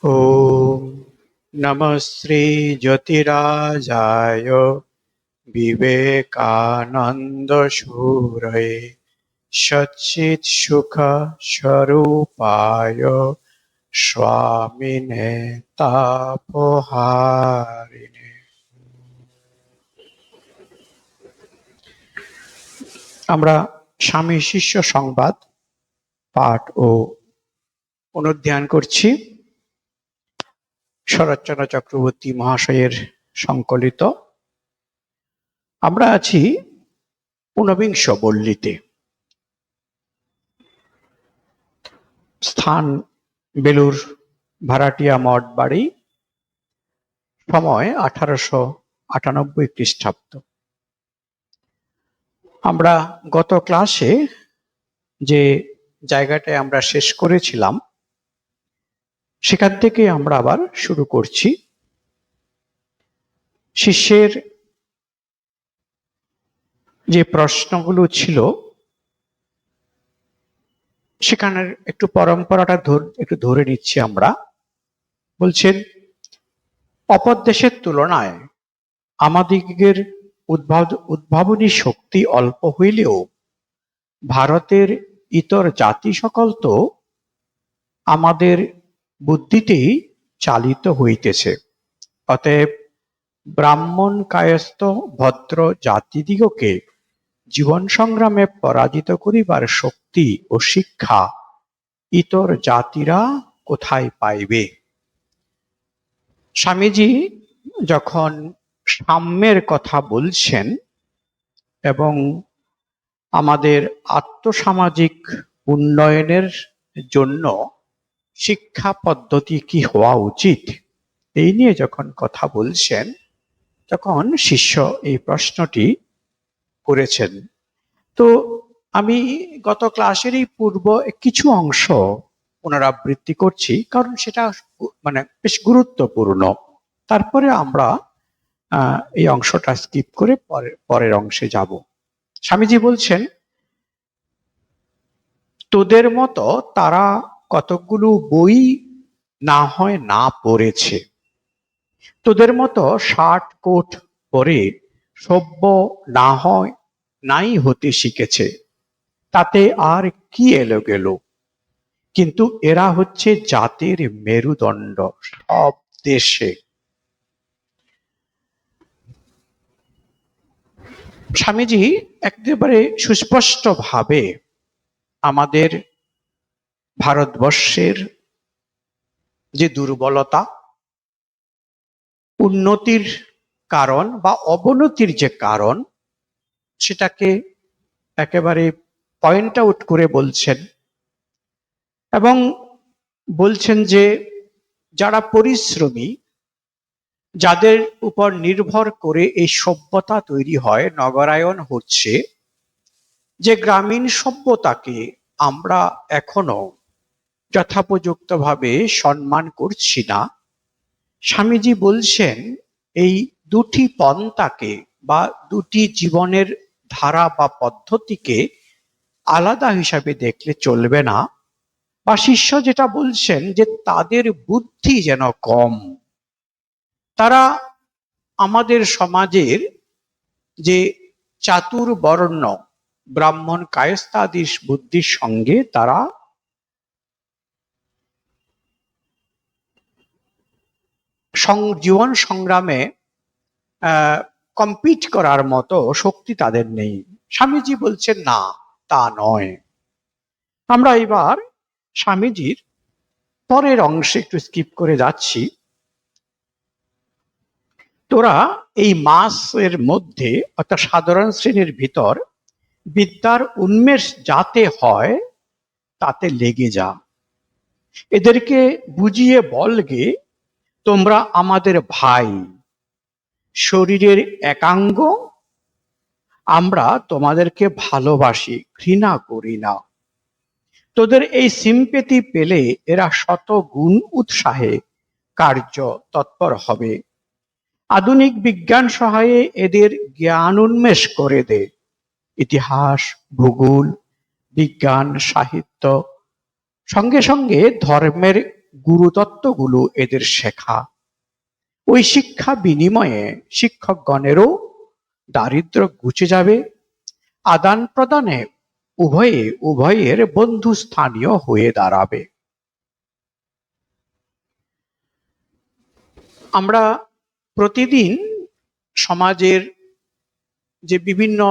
ॐ नमः श्रीज्योतिराजाय विवेकानन्दसूरये सच्चित्सुखस्वरूपाय स्वामिने तापहारिणे। আমরা স্বামী শিষ্য সংবাদ পাঠ ও অনুধ্যান করছি। শরৎচন্দ্র চক্রবর্তী মহাশয়ের সংকলিত। আমরা আছি ঊনবিংশ বল্লীতে। স্থান বেলুর ভাড়াটিয়া মঠ বাড়ি। সময় 1898 খ্রিস্টাব্দ। আমরা গত ক্লাসে যে জায়গাটায় আমরা শেষ করেছিলাম সেখান থেকে আমরা আবার শুরু করছি। শিষ্যের যে প্রশ্নগুলো ছিল সেখানের একটু পরম্পরাটা একটু ধরে নিচ্ছি আমরা। বলছেন, অপর দেশের তুলনায় আমাদিগের উদ্ভাবনী শক্তি অল্প হইলেও ভারতের ইতর জাতি সকল তো আমাদের বুদ্ধিতেই চালিত হইতেছে। অতএব ব্রাহ্মণ কায়স্থ ভদ্র জাতিদিগকে জীবন সংগ্রামে পরাজিত করিবার শক্তি ও শিক্ষা ইতর জাতিরা কোথায় পাইবে? স্বামীজি যখন সাম্যের কথা বলছেন এবং আমাদের আত্মসামাজিক উন্নয়নের জন্য শিক্ষা পদ্ধতি কি হওয়া উচিত এই নিয়ে যখন কথা বলছেন তখন শিষ্য এই প্রশ্নটি করেছেন। তো আমি গত ক্লাসেরই পূর্ব কিছু অংশ পুনরাবৃত্তি করছি, কারণ সেটা বেশ গুরুত্বপূর্ণ। তারপরে আমরা এই অংশটা স্কিপ করে পরের অংশে যাব। স্বামীজি বলছেন, তোদের মতো তারা কতগুলো বই না হয় না পড়েছে, তোদের মতো শার্ট কোট পরে সভ্য না হয় নাই হতে শিখেছে, তাতে আর কি এলো গেল, কিন্তু এরা হচ্ছে জাতির মেরুদণ্ড সব দেশে। স্বামীজি একেবারে সুস্পষ্ট ভাবে আমাদের ভারতবর্ষের যে দুর্বলতা, উন্নতির কারণ বা অবনতির যে কারণ সেটাকে একেবারে পয়েন্ট আউট করে বলছেন এবং বলছেন যে যারা পরিশ্রমী, যাদের উপর নির্ভর করে এই সভ্যতা তৈরি হয়, নগরায়ন হচ্ছে, যে গ্রামীণ সভ্যতাকে আমরা এখনো যথোপযুক্তভাবে সম্মান করছি না। স্বামীজি বলছেন এই দুটি পন্থাকে বা দুটি জীবনের ধারা বা পদ্ধতিকে আলাদা হিসাবে দেখলে চলবে না। বা শিষ্য যেটা বলছেন যে তাদের বুদ্ধি যেন কম, তারা আমাদের সমাজের যে চাতুর্বর্ণ ব্রাহ্মণ কায়স্থাদি বুদ্ধির সঙ্গে তারা জীবন সংগ্রামে কম্পিট করার মতো শক্তি তাদের নেই। স্বামীজি বলছেন না, তা নয়। আমরা এবার স্বামীজির পরের অংশে একটু স্কিপ করে যাচ্ছি। তোরা এই মাসের মধ্যে অর্থাৎ সাধারণ শ্রেণীর ভিতর বিদ্যার উন্মেষ যাতে হয় তাতে লেগে যা, এদেরকে বুঝিয়ে বলগে তোমরা আমাদের ভাই, শরীরের একাঙ্গ, আমরা তোমাদেরকে ভালোবাসি, ঘৃণা করি না। তোদের এই সিম্পেথি পেলে এরা শত গুণ উৎসাহে কার্য তৎপর হবে। আধুনিক বিজ্ঞান সহায়ে এদের জ্ঞান উন্মেষ করে দে। ইতিহাস, ভূগোল, বিজ্ঞান, সাহিত্য, সঙ্গে সঙ্গে ধর্মের গুরুতত্ত্বগুলো এদের শেখা। ওই শিক্ষা বিনিময়ে শিক্ষকগণেরও দারিদ্র্য ঘুচে যাবে, আদান প্রদানে উভয়ের বন্ধুস্থানীয় হয়ে দাঁড়াবে। আমরা প্রতিদিন সমাজের যে বিভিন্ন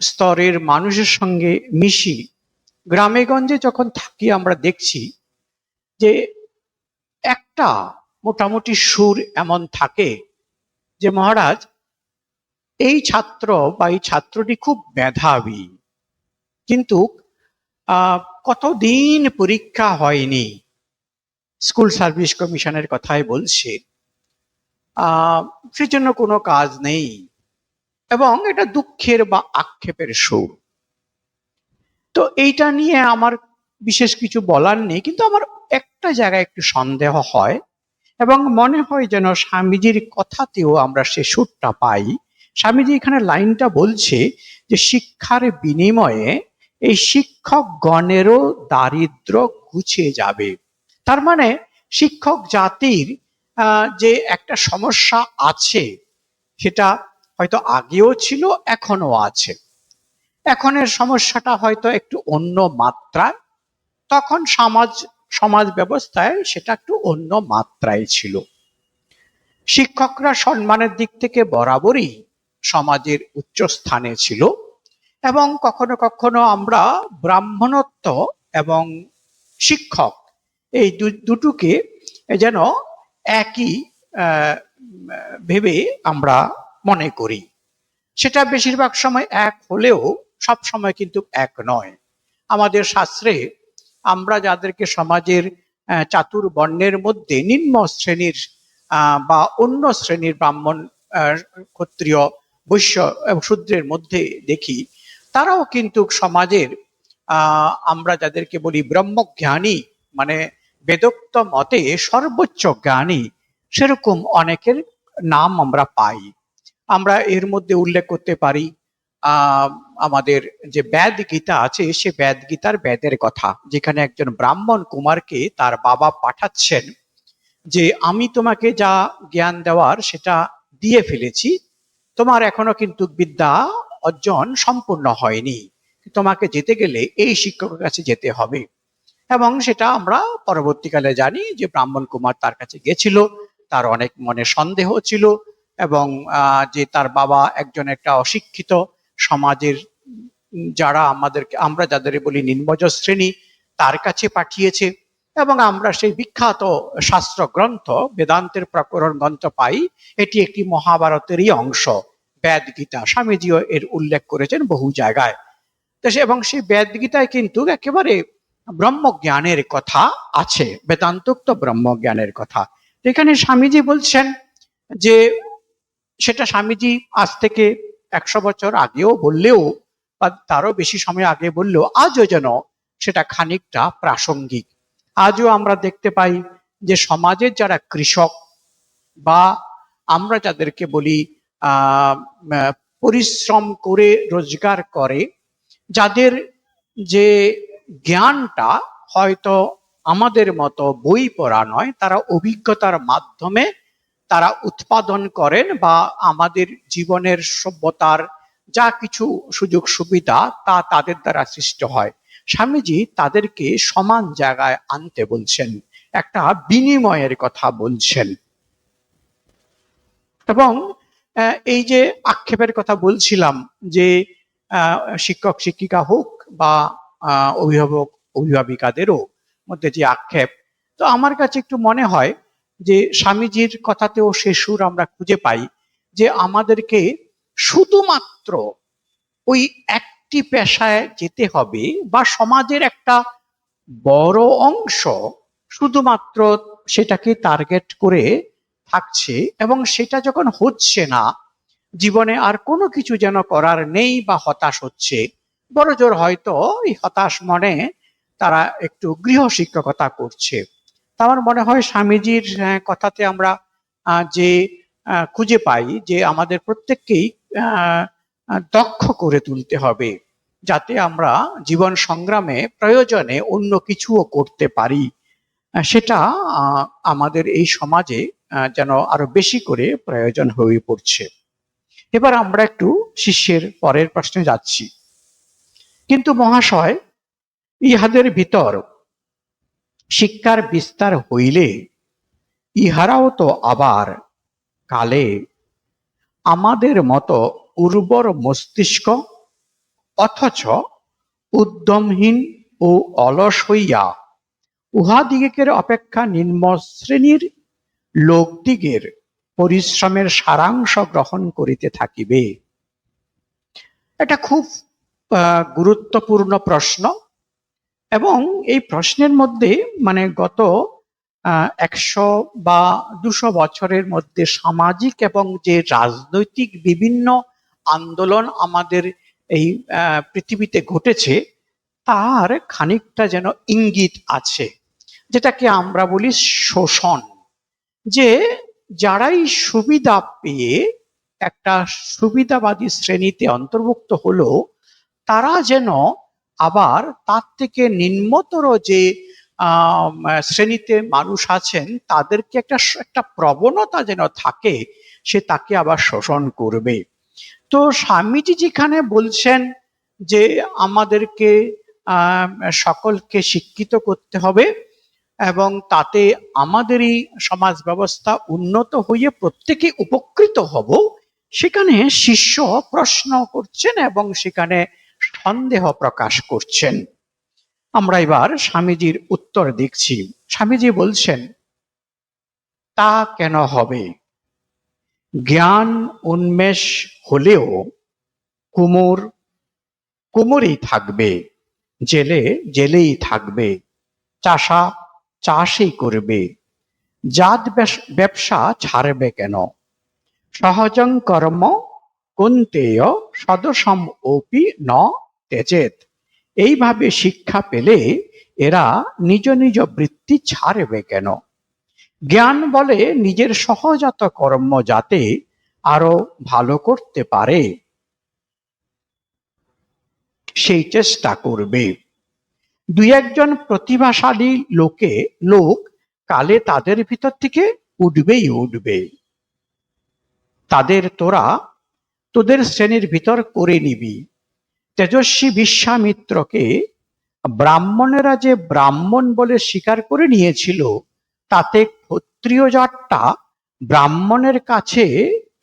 স্তরের মানুষের সঙ্গে মিশি, গ্রামে গঞ্জে যখন থাকি আমরা দেখছি যে একটা মোটামুটি সুর এমন থাকে যে মহারাজ এই ছাত্র বা এই ছাত্রটি খুব মেধাবী, কিন্তু কতদিন পরীক্ষা হয়নি, স্কুল সার্ভিস কমিশনের কথাই বলছে, সেজন্য কোনো কাজ নেই, এবং এটা দুঃখের বা আক্ষেপের সুর। তো এইটা নিয়ে আমার বিশেষ কিছু বলার নেই, কিন্তু আমার একটা জায়গায় একটু সন্দেহ হয় এবং মনে হয় যেন স্বামীজির কথাতেও আমরা সে সুরটা পাই। স্বামীজি এখানে লাইনটা বলছে যে শিক্ষার বিনিময়ে এই শিক্ষকগণেরও দারিদ্র্য ঘুচে যাবে। তার মানে শিক্ষক জাতির যে একটা সমস্যা আছে, সেটা হয়তো আগেও ছিল, এখনো আছে। এখনের সমস্যাটা হয়তো একটু অন্য মাত্রায়, তখন সমাজ ব্যবস্থায় সেটা একটু অন্য মাত্রায় ছিল। শিক্ষকরা সম্মানের দিক থেকে বরাবরই সমাজের উচ্চ স্থানে ছিল, এবং কখনো কখনো আমরা ব্রাহ্মণত্ব এবং শিক্ষক এই দুটোকে যেন একই ভেবে আমরা মনে করি। সেটা বেশিরভাগ সময় এক হলেও সব সময় কিন্তু এক নয়। আমাদের শাস্ত্রে আমরা যাদেরকে সমাজের চাতুর্বর্ণের মধ্যে নিম্ন শ্রেণীর বা অন্য শ্রেণীর ব্রাহ্মণ, ক্ষত্রিয়, বৈশ্য এবং শূদ্রের মধ্যে দেখি, তারাও কিন্তু সমাজের আমরা যাদেরকে বলি ব্রহ্মজ্ঞানী, মানে বেদোক্ত মতে সর্বোচ্চ জ্ঞানী, সেরকম অনেকের নাম আমরা পাই। আমরা এর মধ্যে উল্লেখ করতে পারি আমাদের যে বেদ গীতা আছে, সে বেদ গীতার বেদের কথা, যেখানে একজন ব্রাহ্মণ কুমারকে তার বাবা পাঠাচ্ছেন যে আমি তোমাকে যা জ্ঞান দেওয়ার সেটা দিয়ে ফেলেছি, তোমার এখনো কিন্তু বিদ্যা অর্জন সম্পূর্ণ হয়নি, তোমাকে যেতে গেলে এই শিক্ষকের কাছে যেতে হবে। এবং সেটা আমরা পরবর্তীকালে জানি যে ব্রাহ্মণ কুমার তার কাছে গেছিল, তার অনেক মনে সন্দেহ ছিল, এবং যে তার বাবা একজন একটা অশিক্ষিত সমাজের যারা আমরা যাদের বলি নিম্নজ শ্রেণী, তার কাছে পাঠিয়েছে। এবং আমরা সেই বিখ্যাত শাস্ত্র গ্রন্থ বেদান্তের প্রকরণ গ্রন্থ পাই, এটি একটি মহাভারতেরই অংশ, বেদ গীতা। স্বামীজিও এর উল্লেখ করেছেন বহু জায়গায়। এবং সেই বেদ গীতায় কিন্তু একেবারে ব্রহ্মজ্ঞানের কথা আছে, বেদান্তোক্ত ব্রহ্মজ্ঞানের কথা। এখানে স্বামীজি বলছেন যে সেটা স্বামীজি আজ থেকে 100 বছর আগেও বললেও বা তারও বেশি সময় আগে বললেও আজও যেন সেটা খানিকটা প্রাসঙ্গিক। আজও আমরা দেখতে পাই যে সমাজের যারা কৃষক বা আমরা যাদেরকে বলি পরিশ্রম করে রোজগার করে, যাদের যে জ্ঞানটা হয়তো আমাদের মতো বই পড়া নয়, তারা অভিজ্ঞতার মাধ্যমে তারা উৎপাদন করেন, বা আমাদের জীবনের সভ্যতার যা কিছু সুযোগ সুবিধা তা তাদের দ্বারা সৃষ্টি হয়। স্বামীজি তাদেরকে সমান জায়গায় আনতে বলছেন, একটা বিনিময়ের কথা বলছেন। এবং এই যে আক্ষেপের কথা বলছিলাম যে শিক্ষক শিক্ষিকা হোক বা অভিভাবক অভিভাবিকাদেরও মধ্যে যে আক্ষেপ, তো আমার কাছে একটু মনে হয় যে স্বামীজির কথাতেও সে সুর আমরা খুঁজে পাই যে আমাদেরকে শুধুমাত্র ওই একটি পেশায় যেতে হবে, বা সমাজের একটা বড় অংশ শুধুমাত্র সেটাকে টার্গেট করে থাকছে, এবং সেটা যখন হচ্ছে না, জীবনে আর কোনো কিছু যেন করার নেই বা হতাশ হচ্ছে, বড় জোর হয়তো এই হতাশ মনে তারা একটু গৃহ শিক্ষকতা করছে। তা আমার মনে হয় স্বামীজির কথাতে আমরা যে খুঁজে পাই যে আমাদের প্রত্যেককেই দক্ষ করে তুলতে হবে, যাতে আমরা জীবন সংগ্রামে প্রয়োজনে অন্য কিছুও করতে পারি। সেটা আমাদের এই সমাজে যেন আরো বেশি করে প্রয়োজন হয়ে পড়ছে। এবার আমরা একটু শিষ্যের পরের প্রশ্নে যাচ্ছি। কিন্তু মহাশয়, ইহাদের ভিতর শিক্ষার বিস্তার হইলে ইহারাও তো আবার কালে আমাদের মতো উর্বর মস্তিষ্ক অথচ উদ্যমহীন ও অলস হইয়া উহাদিগের অপেক্ষা নিম্ন শ্রেণীর লোকদিগের পরিশ্রমের সারাংশ গ্রহণ করিতে থাকিবে। এটা খুব গুরুত্বপূর্ণ প্রশ্ন, এবং এই প্রশ্নের মধ্যে মানে গত 100 বা 200 বছরের মধ্যে সামাজিক এবং যে রাজনৈতিক বিভিন্ন আন্দোলন আমাদের এই পৃথিবীতে ঘটেছে তার খানিকটা যেন ইঙ্গিত আছে, যেটাকে আমরা বলি শোষণ। যে যারাই সুবিধা পেয়ে একটা সুবিধাবাদী শ্রেণীতে অন্তর্ভুক্ত হলো, তারা যেন আবার তার থেকে নিম্নতর যে শ্রেণীতে মানুষ আছেন তাদেরকে একটা প্রবণতা যেন থাকে, সে তাকে আবার শোষণ করবে। তো স্বামীজি যেখানে বলছেন যে আমাদেরকে সকলকে শিক্ষিত করতে হবে এবং তাতে আমাদেরই সমাজ ব্যবস্থা উন্নত হয়ে প্রত্যেকে উপকৃত হব, সেখানে শিষ্য প্রশ্ন করছেন এবং সেখানে সন্দেহ প্রকাশ করছেন। আমরা এবার স্বামীজির উত্তর দেখছি। স্বামীজি বলছেন, তা কেন হবে? জ্ঞান উন্মেষ হলেও কুমোর কুমোরেই থাকবে, জেলে জেলেই থাকবে, চাষা চাষই করবে, জাত ব্যবসা ছাড়বে কেন? সহজং কর্ম কুন্তেয় সদসম অপি ন তেজেত। এইভাবে শিক্ষা পেলে এরা নিজ নিজ বৃত্তি ছাড়বে কেন? জ্ঞান বলে নিজের সহজাত কর্ম যাতে আরো ভালো করতে পারে সেই চেষ্টা করবে। দুই একজন প্রতিভাশালী লোক কালে তাদের ভিতর থেকে উঠবেই উঠবে। তাদের তোদের শ্রেণীর ভিতর করে নিবি। তেজস্বী বিশ্বামিত্রকে ব্রাহ্মণেরা যে ব্রাহ্মণ বলে স্বীকার করে নিয়েছিল, তাতে ক্ষত্রিয় জাতটা ব্রাহ্মণের কাছে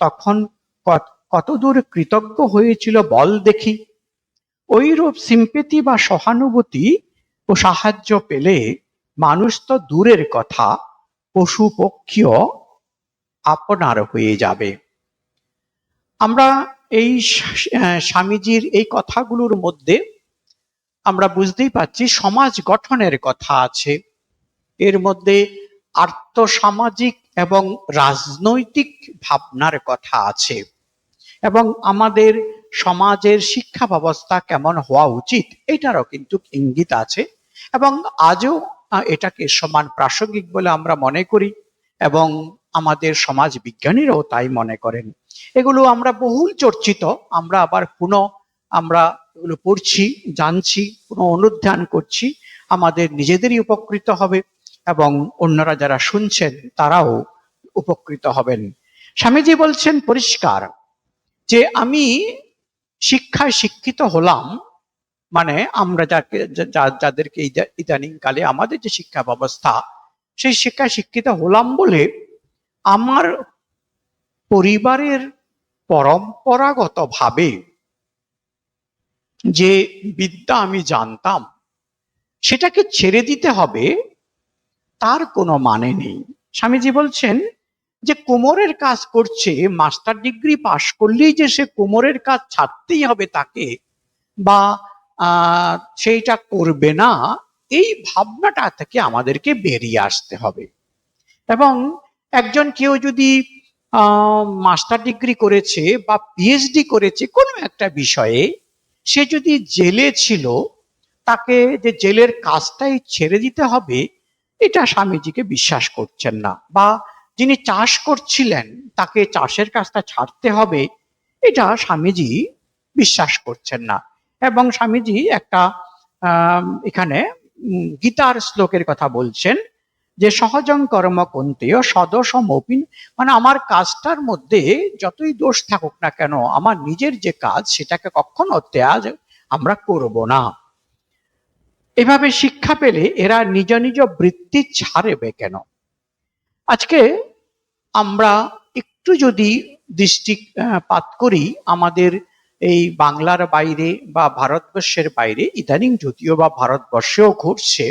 তখন কতদূর কৃতজ্ঞ হয়েছিল বল দেখি। ওইরূপ সিম্পেথি বা সহানুভূতি ও সাহায্য পেলে মানুষ তো দূরের কথা, পশু পক্ষীও আপনার হয়ে যাবে। আমরা এই স্বামীজির এই কথাগুলোর মধ্যে আমরা বুঝতেই পারছি সমাজ গঠনের কথা আছে, এর মধ্যে আর্থসামাজিক এবং রাজনৈতিক ভাবনার কথা আছে, এবং আমাদের সমাজের শিক্ষা ব্যবস্থা কেমন হওয়া উচিত এটারও কিন্তু ইঙ্গিত আছে, এবং আজও এটাকে সমান প্রাসঙ্গিক বলে আমরা মনে করি, এবং আমাদের সমাজ বিজ্ঞানীরাও তাই মনে করেন। এগুলো আমরা বহুল চর্চিত, আমরা আবার আমরা এগুলো পড়ছি, জানছি, অনুধ্যান করছি, আমাদের নিজেদেরই উপকৃত হবে এবং অন্যরা যারা শুনছেন তারাও উপকৃত হবেন। স্বামীজি বলছেন পরিষ্কার যে আমি শিক্ষায় শিক্ষিত হলাম, মানে আমরা যাদেরকে ইদানিং কালে আমাদের যে শিক্ষা ব্যবস্থা, সেই শিক্ষায় শিক্ষিত হলাম বলে আমার পরিবারের পরম্পরাগত ভাবে যে বিদ্যা আমি জানতাম সেটাকে ছেড়ে দিতে হবে, তার কোনো মানে নেই। স্বামীজি বলছেন যে কোমরের কাজ করছে, মাস্টার ডিগ্রি পাশ করলেই যে সে কোমরের কাজ ছাড়তেই হবে তাকে, বা সেইটা করবে না, এই ভাবনাটা থেকে আমাদেরকে বেরিয়ে আসতে হবে। এবং একজন কেউ যদি মাস্টার ডিগ্রি করেছে বা পিএইচডি করেছে কোনো একটা বিষয়ে, সে যদি জেলে ছিল, তাকে যে জেলের কাজটাই ছেড়ে দিতে হবে এটা স্বামীজিকে বিশ্বাস করছেন না। বা যিনি চাষ করছিলেন তাকে চাষের কাজটা ছাড়তে হবে, এটা স্বামীজি বিশ্বাস করছেন না। এবং স্বামীজি একটা এখানে গীতার শ্লোকের কথা বলছেন যে সহজং কর্ম কুন্তেয় সদোষমপিন, মানে আমার কাজটার মধ্যে যতই দোষ থাকুক না কেন, আমার নিজের যে কাজ সেটাকে কখনো ত্যাগ আমরা করব না। এভাবে শিক্ষা পেলে এরা নিজ নিজ বৃত্তি ছাড়বে কেন? আজকে আমরা একটু যদি দৃষ্টিপাত করি আমাদের এই বাংলার বাইরে বা ভারতবর্ষের বাইরে, ইদানিং যদিও বা ভারতবর্ষেও ঘটছে,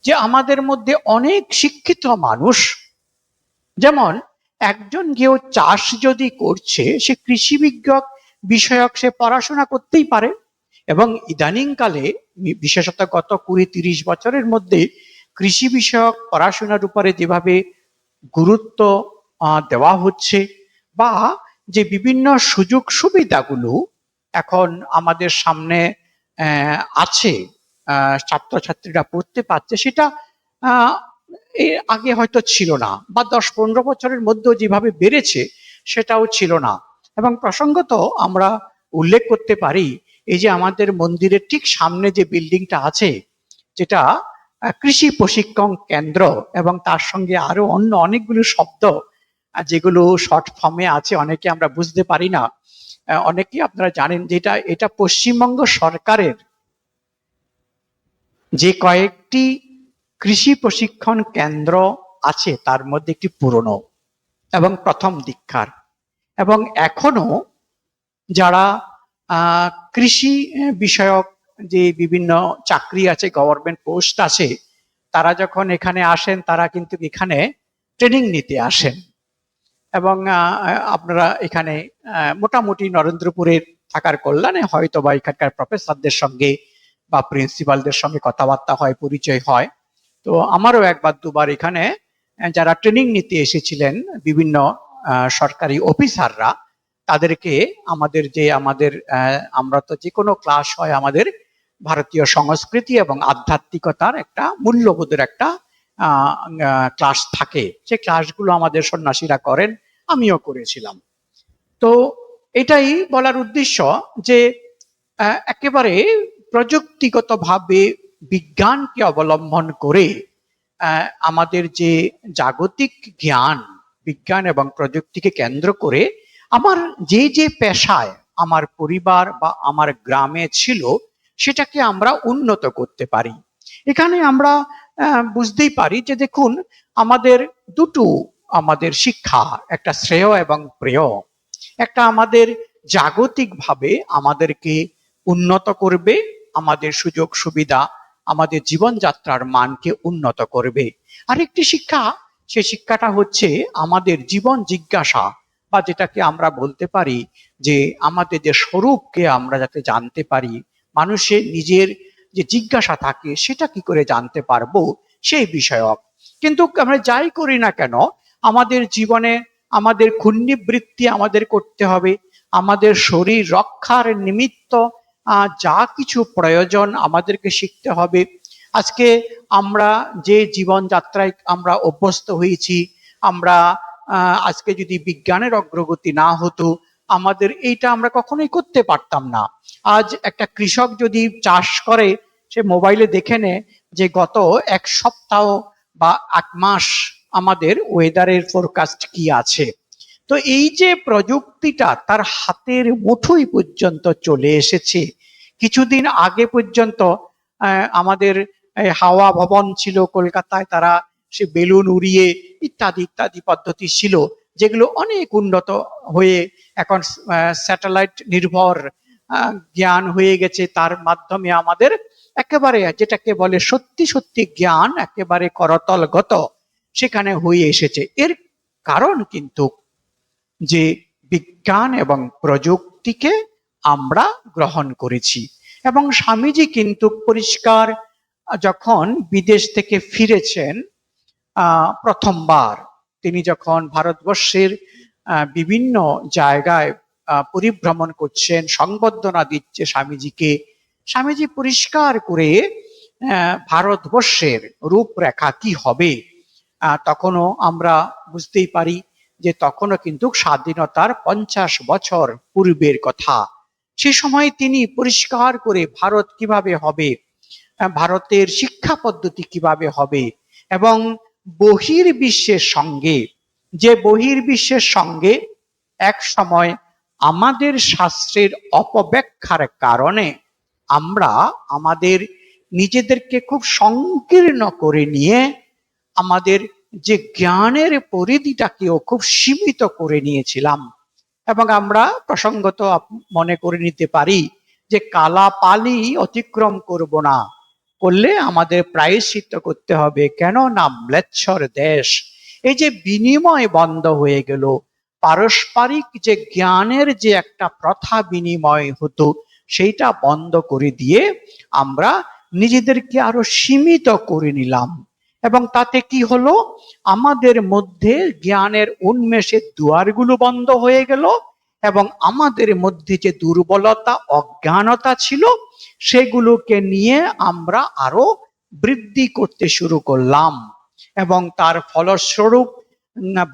যে আমাদের মধ্যে অনেক শিক্ষিত মানুষ, যেমন একজন কেউ চাষ যদি করছে, সে কৃষি বিজ্ঞান বিষয়ক সে পড়াশোনা করতেই পারে। এবং ইদানিং কালে বিশেষত গত 20-30 বছরের মধ্যে কৃষি বিষয়ক পড়াশোনার উপরে যেভাবে গুরুত্ব দেওয়া হচ্ছে, বা যে বিভিন্ন সুযোগ সুবিধাগুলো এখন আমাদের সামনে আছে, ছাত্রছাত্রীরা পড়তে পারছে, সেটা এর আগে হয়তো ছিল না, বা 10-15 বছরের মধ্যে যেভাবে বেড়েছে সেটাও ছিল না। এবং প্রসঙ্গত আমরা উল্লেখ করতে পারি, এই যে আমাদের মন্দিরের ঠিক সামনে যে বিল্ডিংটা আছে, যেটা কৃষি প্রশিক্ষণ কেন্দ্র, এবং তার সঙ্গে আরো অন্য অনেকগুলো শব্দ যেগুলো শর্ট ফর্মে আছে, অনেকে আমরা বুঝতে পারি না। অনেকে আপনারা জানেন যে এটা পশ্চিমবঙ্গ সরকারের যে কয়েকটি কৃষি প্রশিক্ষণ কেন্দ্র আছে তার মধ্যে একটি পুরনো এবং প্রথম দীক্ষার। এবং এখনো যারা কৃষি বিষয়ক যে বিভিন্ন চাকরি আছে, গভর্নমেন্ট পোস্ট আছে, তারা যখন এখানে আসেন তারা কিন্তু এখানে ট্রেনিং নিতে আসেন। এবং আপনারা এখানে মোটামুটি নরেন্দ্রপুরের থাকার কল্যাণে হয়তো বা এখানকার প্রফেসরদের সঙ্গে বা প্রিন্সিপালদের সঙ্গে কথাবার্তা হয়, পরিচয় হয়। তো আমারও একবার দুবার এখানে যারা ট্রেনিং নিতে এসেছিলেন বিভিন্ন সরকারি অফিসাররা, তাদেরকে আমাদের আমরা তো যে কোনো ক্লাস হয় আমাদের ভারতীয় সংস্কৃতি এবং আধ্যাত্মিকতার একটা মূল্যবোধের একটা ক্লাস থাকে, যে ক্লাসগুলো আমাদের সন্ন্যাসীরা করেন, আমিও করেছিলাম। তো এটাই বলার উদ্দেশ্য যে একেবারে প্রযুক্তিগতভাবে বিজ্ঞানকে অবলম্বন করে আমাদের যে জাগতিক জ্ঞান, বিজ্ঞান এবং প্রযুক্তিকে কেন্দ্র করে আমার যে পেশায় আমার পরিবার বা আমার গ্রামে ছিল সেটাকে আমরা উন্নত করতে পারি। এখানে আমরা বুঝতেই পারি যে দেখুন, আমাদের দুটো আমাদের শিক্ষা, একটা শ্রেয় এবং প্রেয়। একটা আমাদের জাগতিকভাবে আমাদেরকে উন্নত করবে, আমাদের সুযোগ সুবিধা, আমাদের জীবনযাত্রার মানকে উন্নত করবে। আরেকটি শিক্ষা, সে শিক্ষাটা হচ্ছে আমাদের জীবন জিজ্ঞাসা, বা যেটাকে আমরা বলতে পারি যে আমাদের যে স্বরূপকে আমরা যাতে জানতে পারি, মানুষের নিজের যে জিজ্ঞাসা থাকে সেটা কি করে জানতে পারবো সেই বিষয়ক। কিন্তু আমরা যাই করি না কেন, আমাদের জীবনে আমাদের ক্ষুণ্ণিবৃত্তি আমাদের করতে হবে, আমাদের শরীর রক্ষার নিমিত্ত যা কিছু প্রয়োজন আমাদেরকে শিখতে হবে। আজকে আমরা যে জীবনযাত্রায় আমরা অভ্যস্ত হয়েছি, আমরা আজকে যদি বিজ্ঞানের অগ্রগতি না হতো আমাদের এইটা আমরা কখনোই করতে পারতাম না। আজ একটা কৃষক যদি চাষ করে, সে মোবাইলে দেখে নেয় যে গত এক সপ্তাহ বা 1 মাস আমাদের ওয়েদারের ফোরকাস্ট কি আছে। তো এই যে প্রযুক্তিটা তার হাতের মুঠোই পর্যন্ত চলে এসেছে। কিছুদিন আগে পর্যন্ত আমাদের হাওয়া ভবন ছিল কলকাতায়, তারা সে বেলুন উড়িয়ে ইত্যাদি ইত্যাদি পদ্ধতি ছিল, যেগুলো অনেক উন্নত হয়ে এখন স্যাটেলাইট নির্ভর জ্ঞান হয়ে গেছে। তার মাধ্যমে আমাদের একেবারে যেটাকে বলে সত্যি সত্যি জ্ঞান একেবারে করতলগত সেখানে হয়ে এসেছে। এর কারণ কিন্তু যে বিজ্ঞান এবং প্রযুক্তিকে আমরা গ্রহণ করেছি। এবং স্বামীজি কিন্তু পরিষ্কার যখন বিদেশ থেকে ফিরেছেন প্রথমবার, তিনি যখন ভারতবর্ষের বিভিন্ন জায়গায় পরিভ্রমণ করছেন, সংবর্ধনা দিচ্ছে স্বামীজিকে, স্বামীজি পরিষ্কার করে ভারতবর্ষের রূপরেখা কি হবে তখনও আমরা বুঝতেই পারি যে তখনও কিন্তু স্বাধীনতার 50 বছর পূর্বের কথা। সে সময় তিনি পরিষ্কার করে ভারত কিভাবে হবে, ভারতের শিক্ষা পদ্ধতি কিভাবে হবে, এবং বহির্বিশ্বের সঙ্গে, যে বহির্বিশ্বের সঙ্গে এক সময় আমাদের শাস্ত্রের অপব্যাখ্যার কারণে আমরা আমাদের নিজেদেরকে খুব সংকীর্ণ করে নিয়ে আমাদের যে জ্ঞানের পরিধিটাকেও খুব সীমিত করে নিয়েছিলাম। এবং আমরা প্রসঙ্গত মনে করে নিতে পারি যে কালা পালি অতিক্রম করব না, করলে আমাদের প্রায়শ্চিত্ত করতে হবে, কেন না ম্লেচ্ছর দেশ। এই যে বিনিময় বন্ধ হয়ে গেল, পারস্পরিক যে জ্ঞানের যে একটা প্রথা বিনিময় হতো সেইটা বন্ধ করে দিয়ে আমরা নিজেদেরকে আরো সীমিত করে নিলাম। এবং তাতে কি হলো, আমাদের মধ্যে জ্ঞানের উন্মেষের দুয়ারগুলো বন্ধ হয়ে গেল এবং আমাদের মধ্যে যে দুর্বলতা অজ্ঞানতা ছিল সেগুলোকে নিয়ে আমরা আরো বৃদ্ধি করতে শুরু করলাম। এবং তার ফলস্বরূপ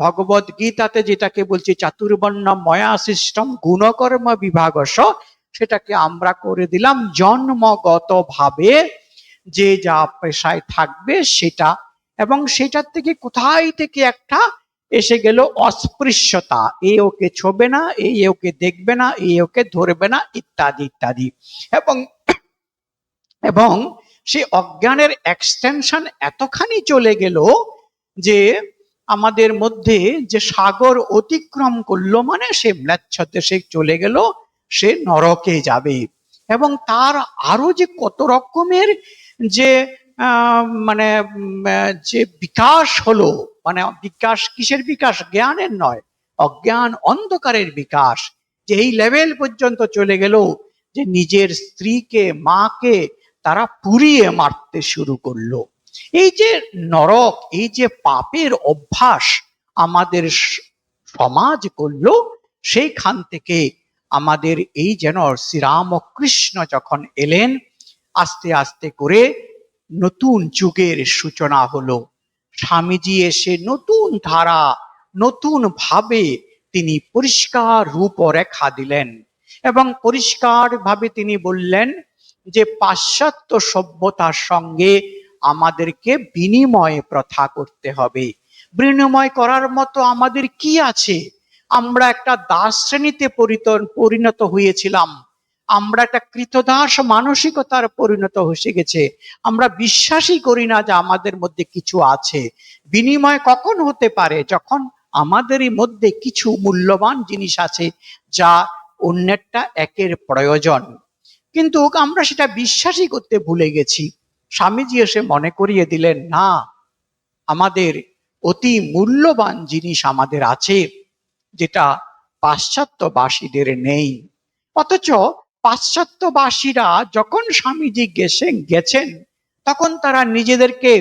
ভগবদ গীতাতে যেটাকে বলছি চাতুর্বর্ণ ময়া সিস্টেম গুণকর্ম বিভাগস, সেটাকে আমরা করে দিলাম জন্মগত ভাবে যে যা পেশায় থাকবে সেটা। এবং সেটার থেকে কোথায় থেকে একটা এসে গেল অস্পৃশ্যতা, এ ওকে ছোবে না, এই ওকে দেখবে না, এই ওকে ধরবে না, ইত্যাদি ইত্যাদি। এবং এবং সেই অজ্ঞানের এক্সটেনশন এতখানি চলে গেল যে আমাদের মধ্যে যে সাগর অতিক্রম করলো মানে সে ম্লেচ্ছ দেশে চলে গেল, সে নরকে যাবে। এবং তার আরো যে কত রকমের যে মানে যে বিকাশ হলো, মানে বিকাশ কিসের বিকাশ? জ্ঞানের নয়, অজ্ঞান অন্ধকারের বিকাশ। যে এই লেভেল পর্যন্ত চলে গেল যে নিজের স্ত্রীকে মাকে তারা পুড়িয়ে মারতে শুরু করলো। এই যে নরক, এই যে পাপের অভ্যাস আমাদের সমাজ করলো, সেইখান থেকে আমাদের এই যেন শ্রীরামকৃষ্ণ যখন এলেন, আস্তে আস্তে করে নতুন যুগের সূচনা হলো। স্বামীজি এসে নতুন ধারা, নতুন ভাবে তিনি পরিষ্কার রূপরেখা দিলেন এবং পরিষ্কার ভাবে তিনি বললেন যে পাশ্চাত্য সভ্যতার সঙ্গে আমাদেরকে বিনিময় প্রথা করতে হবে। বিনিময় করার মতো আমাদের কি আছে? আমরা একটা দাস শ্রেণীতে পরিণত হয়েছিলাম, আমরা একটা কৃতদাস মানসিকতার পরিণত হয়ে গেছে। আমরা বিশ্বাসই করি না যে আমাদের মধ্যে কিছু আছে। বিনিময় কখন হতে পারে? যখন আমাদেরই মধ্যে কিছু মূল্যবান জিনিস আছে যা অন্যেরটা একের প্রয়োজন, কিন্তু আমরা সেটা বিশ্বাসই করতে ভুলে গেছি। স্বামীজি এসে মনে করিয়ে দিলেন, না, আমাদের অতি মূল্যবান জিনিস আমাদের আছে যেটা পাশ্চাত্যবাসীদের নেই। অথচ পাশ্চাত্যবাসীরা যখন স্বামীজি গেছেন তখন তারা নিজেদেরকে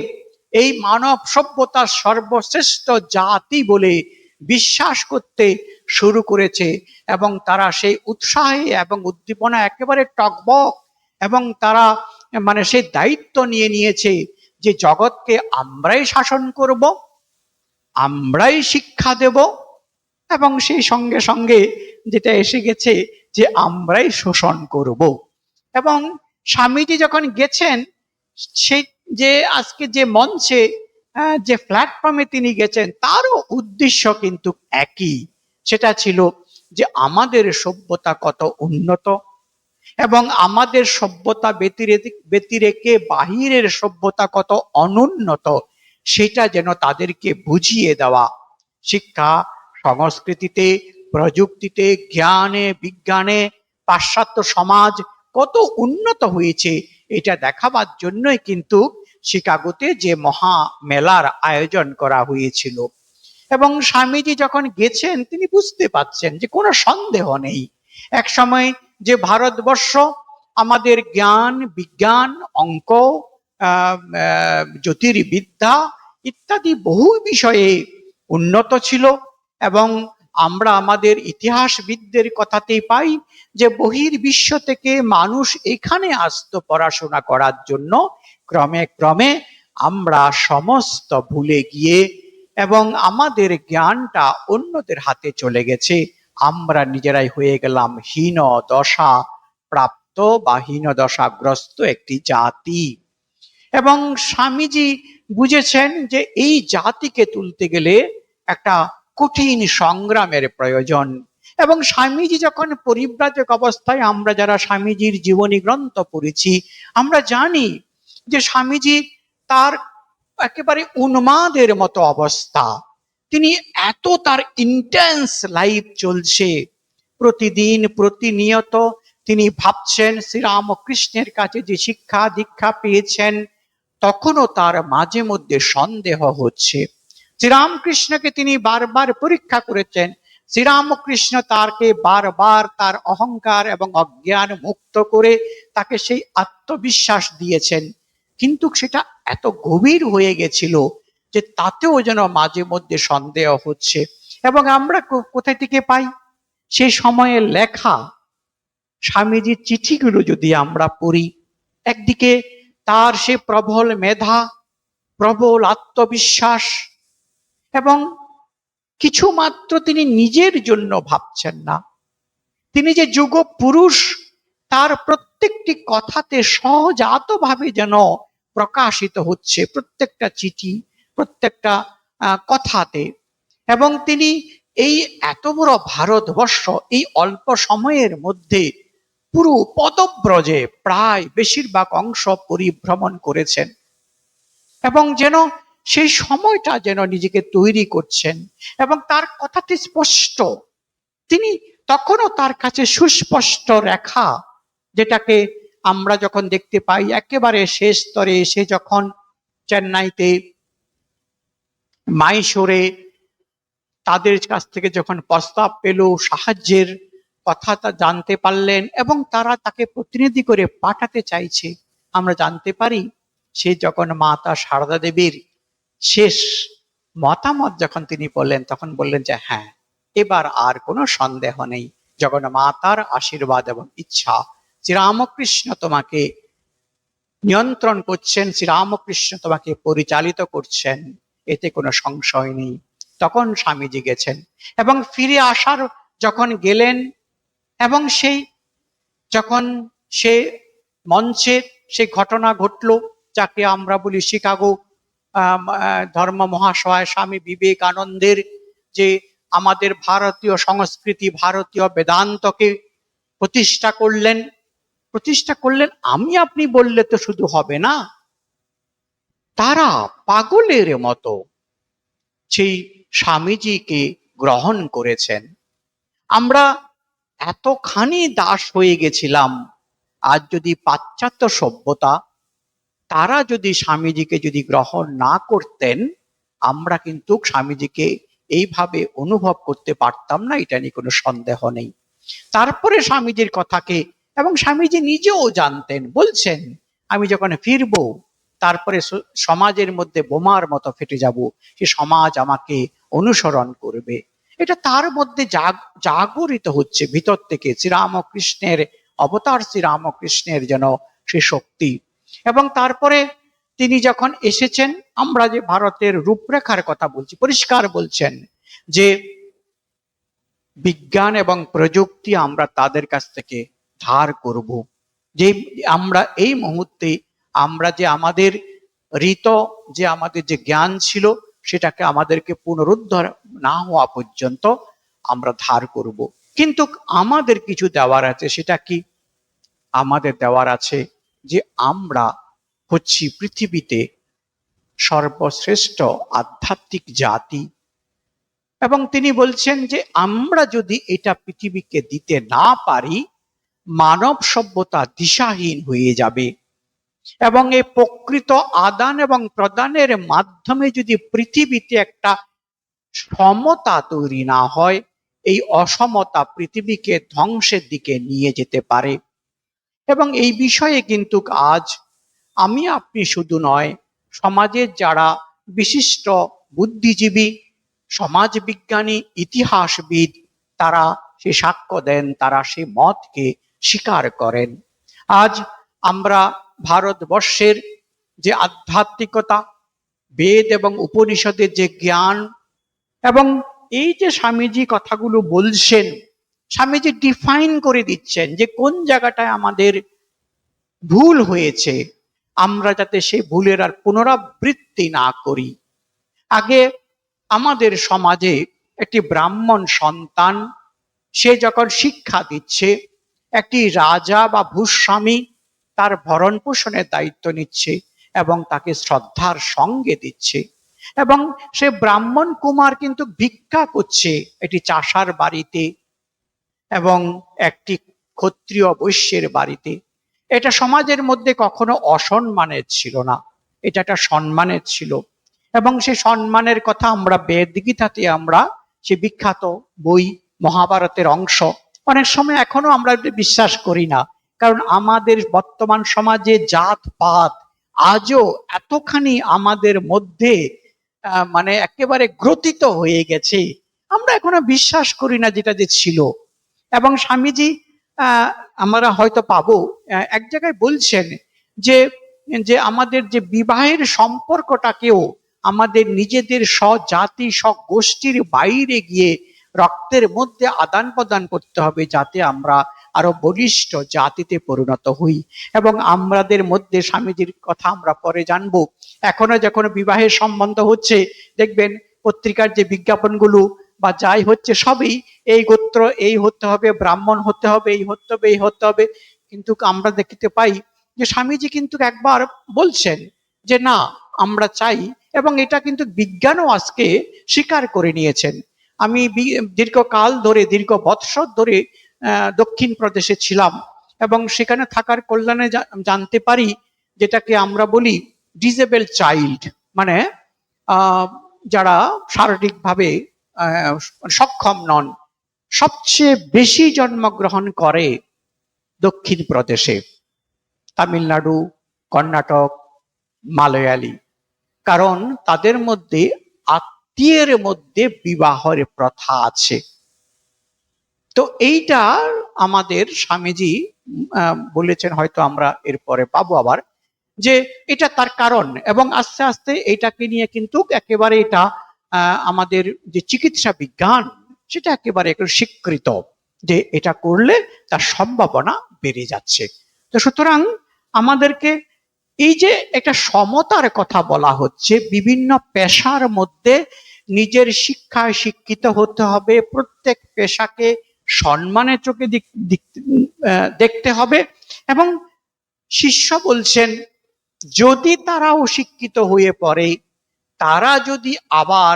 এই মানব সভ্যতার সর্বশ্রেষ্ঠ জাতি বলে বিশ্বাস করতে শুরু করেছে এবং তারা সেই উৎসাহে এবং উদ্দীপনা একেবারে টকবক, এবং তারা মানে সেই দায়িত্ব নিয়ে নিয়েছে যে জগৎকে আমরাই শাসন করব, আমরাই শিক্ষা দেব, এবং সেই সঙ্গে সঙ্গে যেটা এসে গেছে যে আমরাই শোষণ করব। এবং স্বামীজি যখন গেছেন, সেই যে আজকে যে মঞ্চে যে প্ল্যাটফর্মে তিনি গেছেন তারও উদ্দেশ্য কিন্তু একই। সেটা ছিল যে আমাদের সভ্যতা কত উন্নত এবং আমাদের সভ্যতা ব্যতিরেকে বাহিরের সভ্যতা কত অনুন্নত, সেটা যেন তাদেরকে বুঝিয়ে দেওয়া। শিক্ষা সংস্কৃতিতে, প্রযুক্তিতে, জ্ঞানে, বিজ্ঞানে পাশ্চাত্য সমাজ কত উন্নত হয়েছে এটা দেখাবার জন্যই কিন্তু শিকাগোতে যে মহা মেলার আয়োজন করা হয়েছিল। এবং স্বামীজি যখন গেছেন তিনি বুঝতে পারছেন যে কোনো সন্দেহ নেই এক সময় যে ভারতবর্ষ আমাদের জ্ঞান, বিজ্ঞান, অঙ্ক, জ্যোতির্বিদ্যা ইত্যাদি বহু বিষয়ে উন্নত ছিল। এবং আমরা আমাদের ইতিহাসবিদদের কথাতেই পাই যে বহির্বিশ্ব থেকে মানুষ এখানে আসতো পড়াশোনা করার জন্য। ক্রমে ক্রমে আমরা সমস্ত ভুলে গিয়ে এবং আমাদের জ্ঞানটা অন্যদের হাতে চলে গেছে, আমরা নিজেরাই হয়ে গেলাম হীন দশা প্রাপ্ত বা হীন দশাগ্রস্ত একটি জাতি। এবং স্বামীজি বুঝেছেন যে এই জাতিকে তুলতে গেলে একটা কঠিন সংগ্রামের প্রয়োজন। এবং স্বামীজি যখন পরিব্রাজক অবস্থায়, আমরা যারা স্বামীজির জীবনী গ্রন্থ পড়েছি, আমরা জানি যে স্বামীজি তার একেবারে উন্মাদের মতো অবস্থা। তিনি এত তার ইন্টেন্স লাইফ চলছে, প্রতিদিন প্রতিনিয়ত তিনি ভাবছেন শ্রীরামকৃষ্ণের কাছে যে শিক্ষা দীক্ষা পেয়েছেন, তখনও তার মাঝে মধ্যে সন্দেহ হচ্ছে। শ্রীরামকৃষ্ণকে তিনি বারবার পরীক্ষা করেছেন, শ্রীরামকৃষ্ণ তাকে বারবার তার অহংকার এবং অজ্ঞান মুক্ত করে তাকে সেই আত্মবিশ্বাস দিয়েছেন, কিন্তু সেটা এত গভীর হয়ে গেছিল যে তাতেও যেন মাঝে মধ্যে সন্দেহ হচ্ছে। এবং আমরা কোথায় থেকে পাই সেই সময়ের লেখা স্বামীজির চিঠিগুলো যদি আমরা পড়ি, একদিকে তার সে প্রবল মেধা, প্রবল আত্মবিশ্বাস, এবং কিছু মাত্র তিনি নিজের জন্য ভাবছেন না। তিনি যে যুগ পুরুষ, তার প্রত্যেকটি কথাতে সহজাতভাবে যেন প্রকাশিত হচ্ছে, প্রত্যেকটা চিঠি, প্রত্যেকটা কথাতে। এবং তিনি এই এত বড় ভারতবর্ষ, এই অল্প সময়ের মধ্যে পুরো পদব্রজে প্রায় বেশিরভাগ অংশ পরিভ্রমণ করেছেন, এবং যেন সেই সময়টা যেন নিজেকে তৈরি করছেন। এবং তার কথাটি স্পষ্ট, তিনি তখনও তার কাছে সুস্পষ্ট রেখা, যেটাকে আমরা যখন দেখতে পাই একেবারে শেষ স্তরে এসে, যখন চেন্নাইতে মাইসোরে তাদের কাছ থেকে যখন প্রস্তাব পেল, সাহায্যের কথা তা জানতে পারলেন এবং তারা তাকে প্রতিনিধি করে পাঠাতে চাইছে, আমরা জানতে পারি সে যখন মাতা সারদা দেবীর শেষ মতামত যখন তিনি বললেন, তখন বললেন যে হ্যাঁ, এবার আর কোনো সন্দেহ নেই, যখন মাতার আশীর্বাদ এবং ইচ্ছা, শ্রীরামকৃষ্ণ তোমাকে নিয়ন্ত্রণ করছেন, শ্রীরামকৃষ্ণ তোমাকে পরিচালিত করছেন, এতে কোনো সংশয় নেই। তখন স্বামীজি গেছেন এবং ফিরে আসার যখন গেলেন, এবং সেই যখন সে মঞ্চে সেই ঘটনা ঘটলো, যাকে আমরা বলি শিকাগো ধর্ম মহাশয় স্বামী বিবেকানন্দের যে আমাদের ভারতীয় সংস্কৃতি, ভারতীয় বেদান্তকে প্রতিষ্ঠা করলেন, আমি আপনি বললে তো শুধু হবে না, তারা পাগলের মতো সেই স্বামীজিকে গ্রহণ করেছেন। আমরা এতখানি দাস হয়ে গেছিলাম, আজ যদি পাশ্চাত্য সভ্যতা তারা যদি স্বামীজিকে যদি গ্রহণ না করতেন, আমরা কিন্তু স্বামীজিকে এইভাবে অনুভব করতে পারতাম না, এটা নিয়ে কোনো সন্দেহ নেই। তারপরে স্বামীজির কথাকে, এবং স্বামীজি নিজেও জানতেন, বলছেন আমি যখন ফিরবো তারপরে সমাজের মধ্যে বোমার মতো ফেটে যাব, সে সমাজ আমাকে অনুসরণ করবে। এটা তার মধ্যে জাগরিত হচ্ছে ভিতর থেকে, শ্রীরামকৃষ্ণের অবতার, শ্রীরামকৃষ্ণের যেন সে শক্তি। এবং তারপরে তিনি যখন এসেছেন, আমরা যে ভারতের রূপরেখার কথা বলছি, পরিষ্কার বলছেন যে বিজ্ঞান এবং প্রযুক্তি আমরা তাদের কাছ থেকে ধার করব, যে আমরা এই মুহূর্তে আমরা যে আমাদের যে আমাদের যে জ্ঞান ছিল, সেটাকে আমাদেরকে পুনরুদ্ধার না হওয়া পর্যন্ত আমরা ধার করব। কিন্তু আমাদের কিছু দেওয়ার আছে, সেটা কি? আমাদের দেওয়ার আছে যে আমরা হচ্ছি পৃথিবীতে সর্বশ্রেষ্ঠ আধ্যাত্মিক জাতি। এবং তিনি বলছেন যে আমরা যদি এটা পৃথিবীকে দিতে না পারি, মানব সভ্যতা দিশাহীন হয়ে যাবে। এবং এই প্রকৃত আদান এবং প্রদানের মাধ্যমে যদি পৃথিবীতে একটা সমতা তৈরি না হয়, এই অসমতা পৃথিবীকে ধ্বংসের দিকে নিয়ে যেতে পারে। এবং এই বিষয়ে কিন্তু আজ আমি আপনি শুধু নয়, সমাজের যারা বিশিষ্ট বুদ্ধিজীবী, সমাজবিজ্ঞানী, ইতিহাসবিদ, তারা সে সাক্ষ্য দেন, তারা সে মতকে স্বীকার করেন। আজ আমরা ভারতবর্ষের যে আধ্যাত্মিকতা, বেদ এবং উপনিষদের যে জ্ঞান, এবং এই যে স্বামীজি কথাগুলো বলছেন, স্বামীজি ডিফাইন করে দিচ্ছেন যে কোন জায়গাটায় আমাদের ভুল হয়েছে, আমরা যাতে সেই ভুলের আর পুনরাবৃত্তি না করি। আগে আমাদের সমাজে একটি ব্রাহ্মণ সন্তান, সে যখন শিক্ষা দিচ্ছে, একটি রাজা বা ভূস্বামী তার ভরণ পোষণের দায়িত্ব নিচ্ছে এবং তাকে শ্রদ্ধার সঙ্গে দিচ্ছে, এবং সে ব্রাহ্মণ কুমার কিন্তু ভিক্ষা করছে একটি চাষার বাড়িতে এবং একটি ক্ষত্রিয় বৈশ্যের বাড়িতে। এটা সমাজের মধ্যে কখনো অসম্মানের ছিল না, এটা একটা সম্মানের ছিল। এবং সেই সম্মানের কথা আমরা বেদ গীতাতে, আমরা সে বিখ্যাত বই মহাভারতের অংশ অনেক সময় এখনো আমরা বিশ্বাস করি না, কারণ আমাদের বর্তমান সমাজে জাত পাত আজও এতখানি আমাদের মধ্যে মানে একেবারে গ্রথিত হয়ে গেছে, আমরা এখনো বিশ্বাস করি না যেটা যে ছিল। এবং স্বামীজি আমরা হয়তো পাবো এক জায়গায় বলছেন যে যে আমাদের যে বিবাহের সম্পর্কটাকেও আমাদের নিজেদের স্বজাতি স্বগোষ্ঠীর বাইরে গিয়ে রক্তের মধ্যে আদান প্রদান করতে হবে, যাতে আমরা আরো বলিষ্ঠ জাতিতে পরিণত হই। এবং আমাদের মধ্যে স্বামীজির কথা আমরা পরে জানবো, এখনো যখন বিবাহের সম্বন্ধ হচ্ছে দেখবেন পত্রিকার যে বিজ্ঞাপনগুলো বা যাই হচ্ছে সবই এই গোত্র এই হতে হবে, ব্রাহ্মণ হতে হবে, এই হতে হবে, এই হতে হবে। কিন্তু আমরা দেখতে পাই যে স্বামীজি কিন্তু একবার বলছেন যে না, আমরা চাই, এবং এটা কিন্তু বিজ্ঞানও আজকে স্বীকার করে নিয়েছেন। আমি দীর্ঘকাল ধরে, দীর্ঘ বৎসর ধরে দক্ষিণ প্রদেশে ছিলাম, এবং সেখানে থাকার কল্যাণে জানতে পারি যেটাকে আমরা বলি ডিসেবল চাইল্ড, মানে যারা শারীরিকভাবে সক্ষম নন, সবচেয়ে বেশি জন্মগ্রহণ করে দক্ষিণ প্রদেশে, তামিলনাড়ু, কর্ণাটক, মালয়ালি। কারণ তাদের মধ্যে আত্মীয়ের মধ্যে বিবাহের প্রথা আছে। তো এইটা আমাদের স্বামীজি বলেছেন, হয়তো আমরা এরপরে পাবো আবার, যে এটা তার কারণ। এবং আস্তে আস্তে এটাকে নিয়ে কিন্তু একেবারে এটা আমাদের যে চিকিৎসা বিজ্ঞান সেটা একেবারে স্বীকৃত যে এটা করলে তার সম্ভাবনা বেড়ে যাচ্ছে। তো সুতরাং আমাদেরকে এই যে একটা সমতার কথা বলা হচ্ছে, বিভিন্ন পেশার মধ্যে নিজের শিক্ষায় শিক্ষিত হতে হবে, প্রত্যেক পেশাকে সম্মানের চোখে দেখতে হবে। এবং শিষ্য বলছেন যদি তারা অশিক্ষিত হয়ে পড়ে, তারা যদি আবার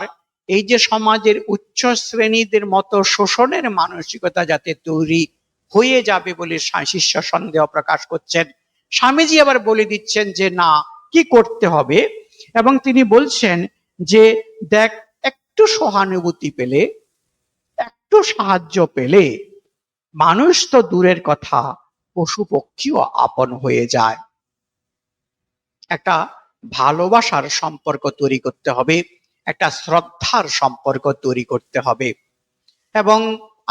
এই যে সমাজের উচ্চ শ্রেণীদের মতো শোষণের মানসিকতা যাতে তৈরি হয়ে যাবে বলে শিষ্য সন্দেহ প্রকাশ করছেন। স্বামীজি আবার বলে দিচ্ছেন যে না, কি করতে হবে। এবং তিনি বলছেন যে দেখ, একটু সহানুভূতি পেলে, একটু সাহায্য পেলে মানুষ তো দূরের কথা, পশু পক্ষীও আপন হয়ে যায়। একটা ভালোবাসার সম্পর্ক তৈরি করতে হবে, একটা শ্রদ্ধার সম্পর্ক তৈরি করতে হবে। এবং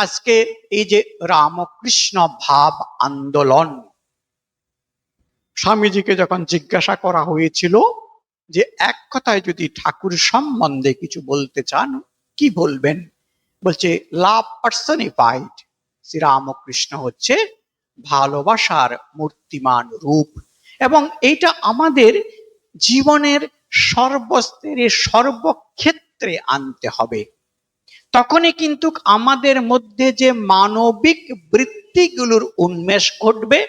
আজকে এই যে রামকৃষ্ণ ভাব আন্দোলন, স্বামীজিকে যখন জিজ্ঞাসা করা হয়েছিল যে এক কথায় যদি ঠাকুর সম্বন্ধে কিছু বলতে চান কি বলবেন, বলছে লাভ পার্সনিফাইড, শ্রী রামকৃষ্ণ হচ্ছে ভালোবাসার মূর্তিমান রূপ। এবং এইটা আমাদের জীবনের সর্বস্তরে সর্বক্ষেত্রে আনতে হবে, তখনই কিন্তু আমাদের মধ্যে যে মানবিক বৃত্তিগুলোর উন্মেষ ঘটবে।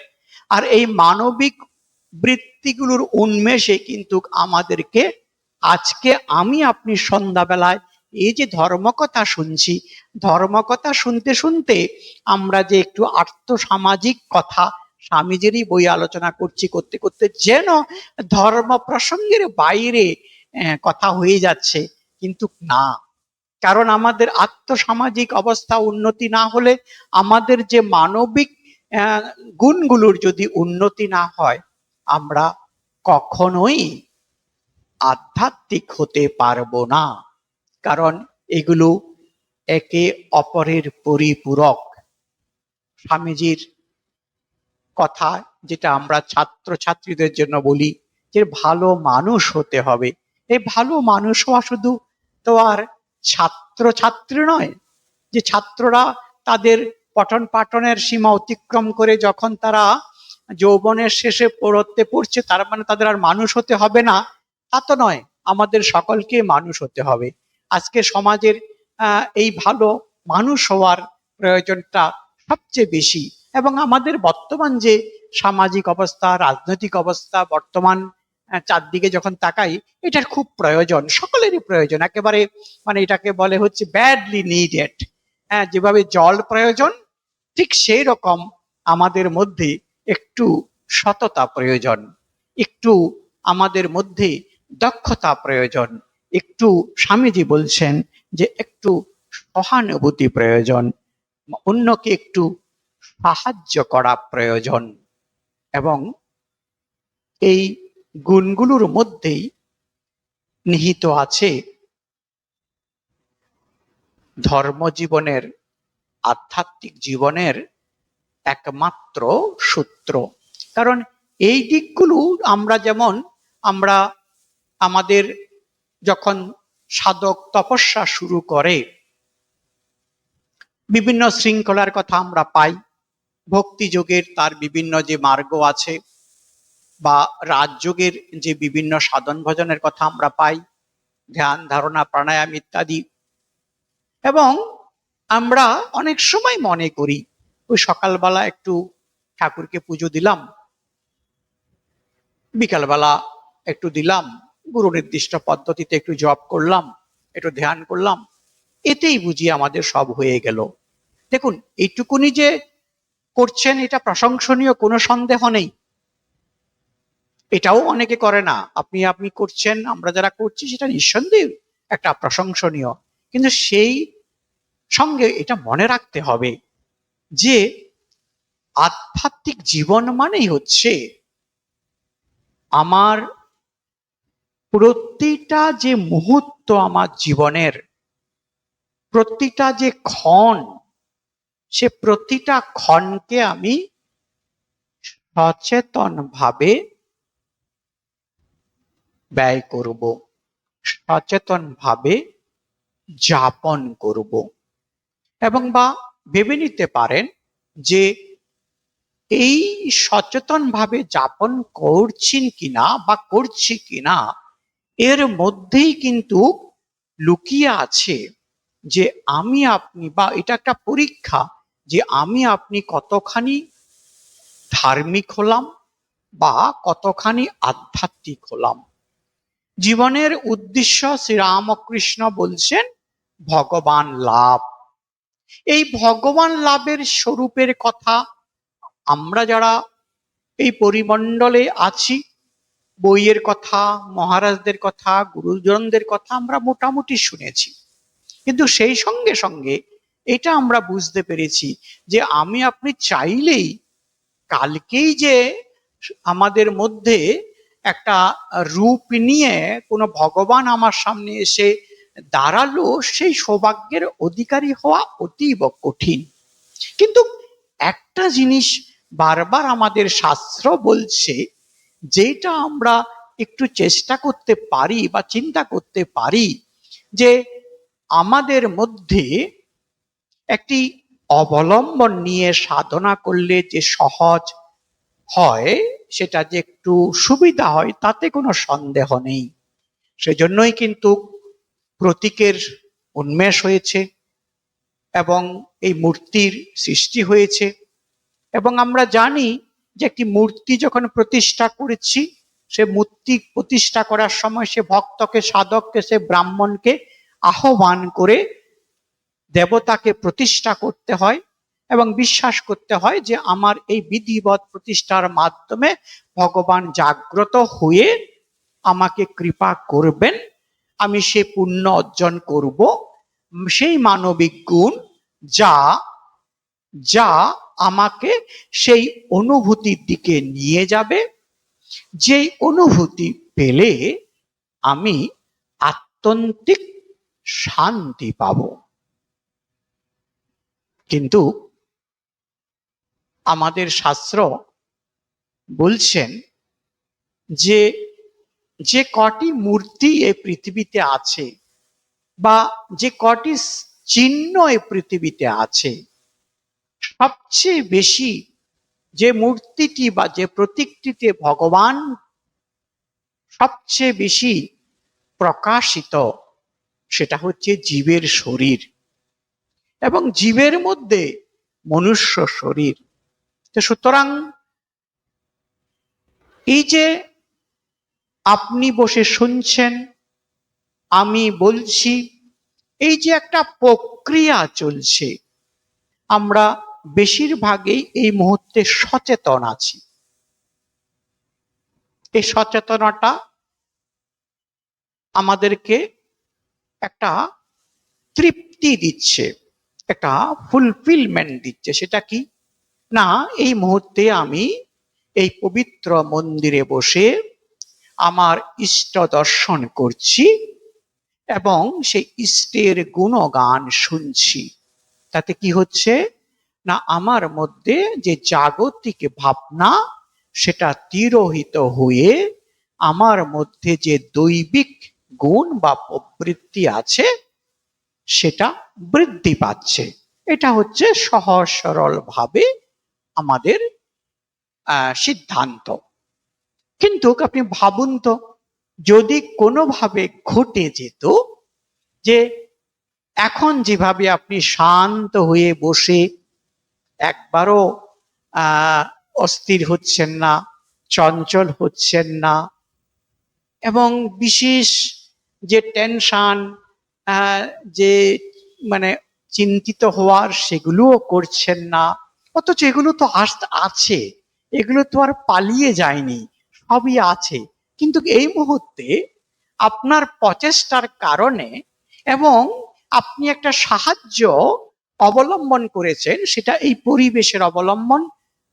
আর এই মানবিক বৃত্তিগুলোর উন্মেষে কিন্তু আমাদেরকে আজকে আমি আপনি সন্ধ্যাবেলায় এই যে ধর্মকথা শুনছি, ধর্মকথা শুনতে শুনতে আমরা যে একটু আর্থসামাজিক কথা স্বামীজিরই বই আলোচনা করছি, করতে করতে যেন ধর্ম প্রসঙ্গের বাইরে কথা হয়ে যাচ্ছে, কিন্তু না। কারণ আমাদের আর্থসামাজিক অবস্থা উন্নতি না হলে, আমাদের যে মানবিক গুণগুলোর যদি উন্নতি না হয়, আমরা কখনোই আধ্যাত্মিক হতে পারবো না। কারণ এগুলো একে অপরের পরিপূরক। স্বামীজির কথা যেটা আমরা ছাত্র ছাত্রীদের জন্য বলি যে ভালো মানুষ হতে হবে, এই ভালো মানুষ হওয়া শুধু তো আর ছাত্র ছাত্রী নয়, যে ছাত্ররা তাদের পঠন পাঠনের সীমা অতিক্রম করে যখন তারা যৌবনের শেষে পড়ছে তার মানে তাদের আর মানুষ হতে হবে না, তা তো নয়। আমাদের সকলকে মানুষ হতে হবে। আজকে সমাজের এই ভালো মানুষ হওয়ার প্রয়োজনটা সবচেয়ে বেশি। এবং আমাদের বর্তমান যে সামাজিক অবস্থা, রাজনৈতিক অবস্থা, বর্তমান চারদিকে যখন তাকাই, এটার খুব প্রয়োজন, সকলেরই প্রয়োজন একেবারে। মানে এটাকে বলে হচ্ছে ব্যাডলি নিডেড। হ্যাঁ, যেভাবে জল প্রয়োজন, ঠিক সেই রকম আমাদের মধ্যে একটু সততা প্রয়োজন, একটু আমাদের মধ্যে দক্ষতা প্রয়োজন, একটু, স্বামীজি বলছেন যে একটু সহানুভূতি প্রয়োজন, অন্যকে একটু সাহায্য করা প্রয়োজন। এবং এই গুণগুলোর মধ্যেই নিহিত আছে ধর্মজীবনের, আধ্যাত্মিক জীবনের একমাত্র সূত্র। কারণ এই দিকগুলো আমরা আমাদের যখন সাধক তপস্যা শুরু করে, বিভিন্ন শৃঙ্খলার কথা আমরা পাই। ভক্তি যোগের তার বিভিন্ন যে মার্গ আছে, বা রাজযোগের যে বিভিন্ন সাধন ভজনের কথা আমরা পাই, ধ্যান, ধারণা, প্রাণায়াম ইত্যাদি। এবং আমরা অনেক সময় মনে করি ওই সকালবেলা একটু ঠাকুরকে পুজো দিলাম, বিকালবেলা একটু দিলাম, গুরু নির্দিষ্ট পদ্ধতিতে একটু জপ করলাম, একটু ধ্যান করলাম, এতেই বুঝি আমাদের সব হয়ে গেল। দেখুন, এইটুকুনি যে করছেন এটা প্রশংসনীয়, কোনো সন্দেহ নেই। এটাও অনেকে করে না, আপনি করছেন, আমরা যারা করছি সেটা নিঃসন্দেহে একটা প্রশংসনীয়। কিন্তু সেই সঙ্গে এটা মনে রাখতে হবে যে আধ্যাত্মিক জীবন মানেই হচ্ছে আমার প্রতিটা যে মুহূর্ত, আমার জীবনের প্রতিটা যে ক্ষণ, সে প্রতিটা ক্ষণকে আমি সচেতন ভাবে ব্যয় করব, সচেতন ভাবে যাপন করব। এবং বা ভেবে নিতে পারেন যে এই সচেতন ভাবে যাপন করছি কিনা বা করছি কিনা, এর মধ্যেই কিন্তু লুকিয়ে আছে যে আমি আপনি, বা এটা একটা পরীক্ষা যে আমি আপনি কতখানি ধার্মিক হলাম বা কতখানি আধ্যাত্মিক হলাম। জীবনের উদ্দেশ্য শ্রীরামকৃষ্ণ বলছেন ভগবান লাভ। এই ভগবান লাভের স্বরূপের কথা আমরা যারা এই পরিমণ্ডলে আছি, বইয়ের কথা, মহারাজদের কথা, গুরুজনদের কথা আমরা মোটামুটি শুনেছি। কিন্তু সেই সঙ্গে সঙ্গে এটা আমরা বুঝতে পেরেছি যে আমি আপনি চাইলেই কালকেই যে আমাদের মধ্যে একটা রূপ নিয়ে কোনো ভগবান আমার সামনে এসে দাঁড়ালো, সেই সৌভাগ্যের অধিকারী হওয়া অতীব কঠিন। কিন্তু একটা জিনিস বারবার আমাদের শাস্ত্র বলছে, যেটা আমরা একটু চেষ্টা করতে পারি বা চিন্তা করতে পারি, যে আমাদের মধ্যে একটি অবলম্বন নিয়ে সাধনা করলে যে সহজ হয়, সেটা যে একটু সুবিধা হয়, তাতে কোনো সন্দেহ নেই। সেজন্যই কিন্তু প্রতীকের উন্মেষ হয়েছে এবং এই মূর্তির সৃষ্টি হয়েছে। এবং আমরা জানি যে একটি মূর্তি যখন প্রতিষ্ঠা করেছি, সে মূর্তি প্রতিষ্ঠা করার সময় সে ভক্তকে, সাধককে, সে ব্রাহ্মণকে আহ্বান করে দেবতাকে প্রতিষ্ঠা করতে হয় এবং বিশ্বাস করতে হয় যে আমার এই বিধিবৎ প্রতিষ্ঠার মাধ্যমে ভগবান জাগ্রত হয়ে আমাকে কৃপা করবেন, আমি সে পুণ্য অর্জন করব, সেই মানবিক গুণ যা যা আমাকে সেই অনুভূতির দিকে নিয়ে যাবে, যেই অনুভূতি পেলে আমি আত্যন্তিক শান্তি পাব। কিন্তু আমাদের শাস্ত্র বলছেন যে যে কটি মূর্তি এই পৃথিবীতে আছে, বা যে কটি চিহ্ন এই পৃথিবীতে আছে, সবচেয়ে বেশি যে মূর্তিটি বা যে প্রতীকটিতে ভগবান সবচেয়ে বেশি প্রকাশিত, সেটা হচ্ছে জীবের শরীর, এবং জীবের মধ্যে মনুষ্য শরীর। তো সুতরাং এই যে আপনি বসে শুনছেন, আমি বলছি, এই যে একটা প্রক্রিয়া চলছে, আমরা বেশিরভাগই এই মুহূর্তে সচেতন আছি। এই সচেতনতা আমাদেরকে একটা তৃপ্তি দিচ্ছে, একটা ফুলফিলমেন্ট দিচ্ছে। সেটা কি না, এই মুহূর্তে আমি এই পবিত্র মন্দিরে বসে আমার ইষ্ট দর্শন করছি এবং সেই ইষ্টের গুণগান শুনছি। তাতে কি হচ্ছে না, আমার মধ্যে যে জাগতিক ভাবনা সেটা তিরোহিত হয়ে আমার মধ্যে যে দৈবিক গুণ বা প্রবৃত্তি আছে সেটা বৃদ্ধি পাচ্ছে। এটা হচ্ছে সহজ সরল ভাবে আমাদের সিদ্ধান্ত। কিন্তু আপনি ভাবুন তো, যদি কোনোভাবে ঘটে যেত যে এখন যেভাবে আপনি শান্ত হয়ে বসে একবারও অস্থির হচ্ছেন না, চঞ্চল হচ্ছেন না, এবং বিশেষ যে টেনশন, যে মানে চিন্তিত হওয়ার সেগুলোও করছেন না, অথচ এগুলো তো আছে, এগুলো তো আর পালিয়ে যায়নি, সবই আছে। কিন্তু এই মুহূর্তে আপনার প্রচেষ্টার কারণে এবং আপনি একটা সাহায্য অবলম্বন করেছেন, সেটা এই পরিবেশের অবলম্বন,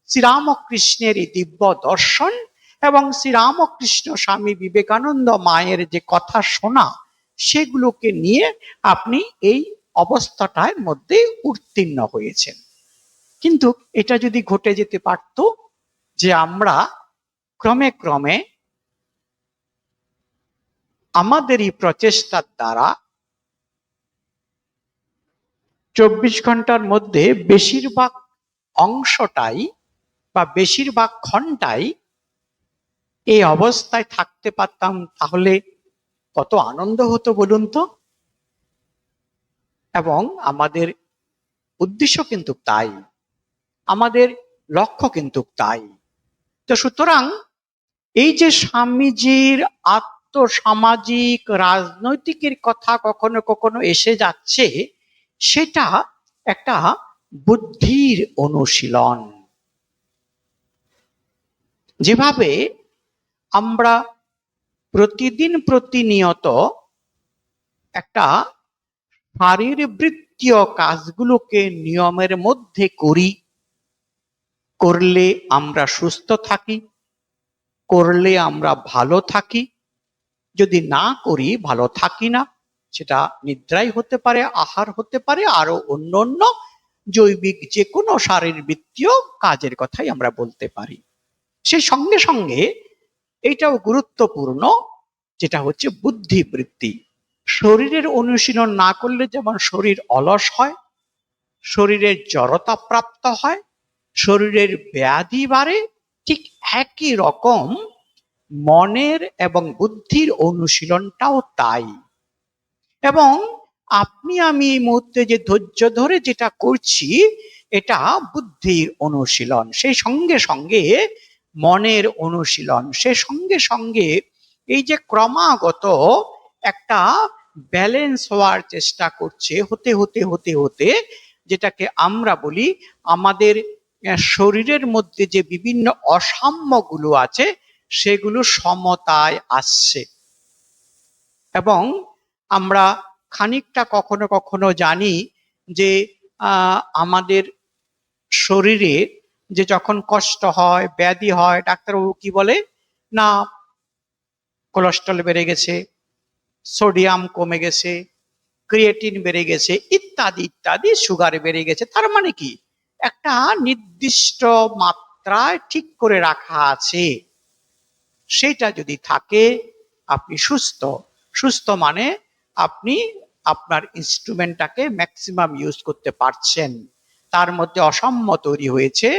শ্রীরামকৃষ্ণের এই দিব্য দর্শন এবং শ্রীরামকৃষ্ণ স্বামী বিবেকানন্দ মায়ের যে কথা শোনা, সেগুলোকে নিয়ে আপনি এই অবস্থাটার মধ্যে উত্তীর্ণ হয়েছেন। কিন্তু এটা যদি ঘটে যেতে পারত যে আমরা ক্রমে ক্রমে আমাদের এই প্রচেষ্টার দ্বারা 24 ঘন্টার মধ্যে বেশিরভাগ অংশটাই বা বেশিরভাগ ঘন্টাই এই অবস্থায় থাকতে পারতাম, তাহলে কত আনন্দ হতো বলুন তো। এবং আমাদের উদ্দেশ্য কিন্তু তাই, আমাদের লক্ষ্য কিন্তু তাই। তো সুতরাং এই যে স্বামীজির আত্মসামাজিক রাজনৈতিকের কথা কখনো কখনো এসে যাচ্ছে, সেটা একটা বুদ্ধির অনুশীলন। যেভাবে আমরা প্রতিদিন প্রতিনিয়ত একটা শারীরবৃত্তীয় কাজগুলোকে নিয়মের মধ্যে করি, করলে আমরা সুস্থ থাকি, করলে আমরা ভালো থাকি, যদি না করি ভালো থাকি না। সেটা নিদ্রাই হতে পারে, আহার হতে পারে, আরো অন্য অন্য জৈবিক যে কোনো শারীরবৃত্তীয় কাজের কথাই আমরা বলতে পারি। সেই সঙ্গে সঙ্গে এইটাও গুরুত্বপূর্ণ, যেটা হচ্ছে বুদ্ধিবৃত্তি। শরীরের অনুশীলন না করলে যেমন শরীর অলস হয়, শরীরের জড়তা প্রাপ্ত হয়, শরীরের ব্যাধি বাড়ে, ঠিক একই রকম মনের এবং বুদ্ধির অনুশীলনটাও তাই। এবং আপনি আমি এই মুহূর্তে যে ধৈর্য ধরে যেটা করছি, এটা বুদ্ধির অনুশীলন, সেই সঙ্গে সঙ্গে মনের অনুশীলন, সেই সঙ্গে সঙ্গে এই যে ক্রমাগত একটা ব্যালেন্স হওয়ার চেষ্টা করছে, হতে হতে হতে হতে যেটাকে আমরা বলি আমাদের শরীরের মধ্যে যে বিভিন্ন অসাম্যগুলো আছে সেগুলো সমতায় আসছে। এবং আমরা খানিকটা কখনো কখনো জানি যে আমাদের শরীরে যে যখন কষ্ট হয়, ব্যাধি হয়, ডাক্তারবাবু কি বলে না, কোলেস্ট্রল বেড়ে গেছে, সোডিয়াম কমে গেছে, ক্রিয়েটিন বেড়ে গেছে, ইত্যাদি ইত্যাদি, সুগার বেড়ে গেছে। তার মানে কি, একটা নির্দিষ্ট মাত্রায় ঠিক করে রাখা আছে, সেটা যদি থাকে আপনি সুস্থ। সুস্থ মানে আপনি আপনার ইনস্ট্রুমেন্টটাকে ম্যাক্সিমাম ইউজ করতে পারছেন। তার মধ্যে অসাম্য তৈরি হয়েছে,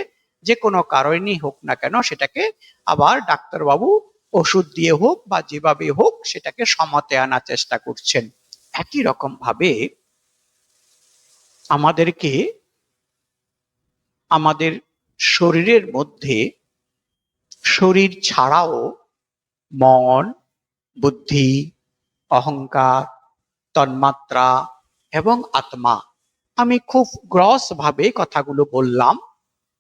যে কোনো কারণেই হোক না কেন সেটাকে আবার ডাক্তারবাবু ওষুধ দিয়ে হোক বা যেভাবে হোক সেটাকে সমতে আনার চেষ্টা করছেন। একই রকম ভাবে আমাদেরকে আমাদের শরীরের মধ্যে শরীর ছাড়াও মন, বুদ্ধি, অহংকার, তন্মাত্রা এবং আত্মা, আমি খুব গ্রস ভাবে কথাগুলো বললাম।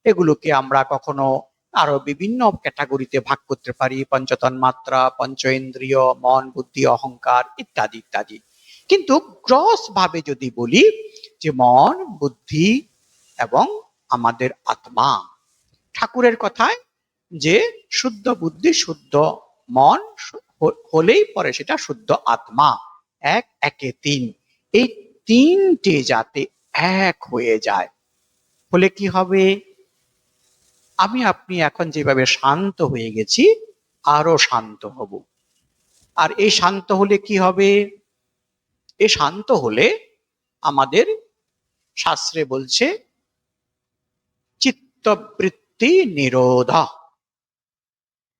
এগুলোকে আমরা কখনো আরো বিভিন্ন ক্যাটাগরিতে ভাগ করতে পারি, পঞ্চতন্মাত্রা, পঞ্চ ইন্দ্রিয়, মন, বুদ্ধি, অহংকার ইত্যাদি ইত্যাদি। কিন্তু গ্রস ভাবে যদি বলি যে মন, বুদ্ধি এবং আমাদের আত্মা, ঠাকুরের কথায় যে শুদ্ধ বুদ্ধি শুদ্ধ মন হলেই পরে সেটা শুদ্ধ আত্মা, এক একে তিন, এই তিনটে যাতে এক হয়ে যায়, ফলে কি হবে, আমি আপনি এখন যেভাবে শান্ত হয়ে গেছি আরো শান্ত হব। আর এই শান্ত হলে কি হবে, এই শান্ত হলে আমাদের শাস্ত্রে বলছে চিত্তবৃত্তি নিরোধ,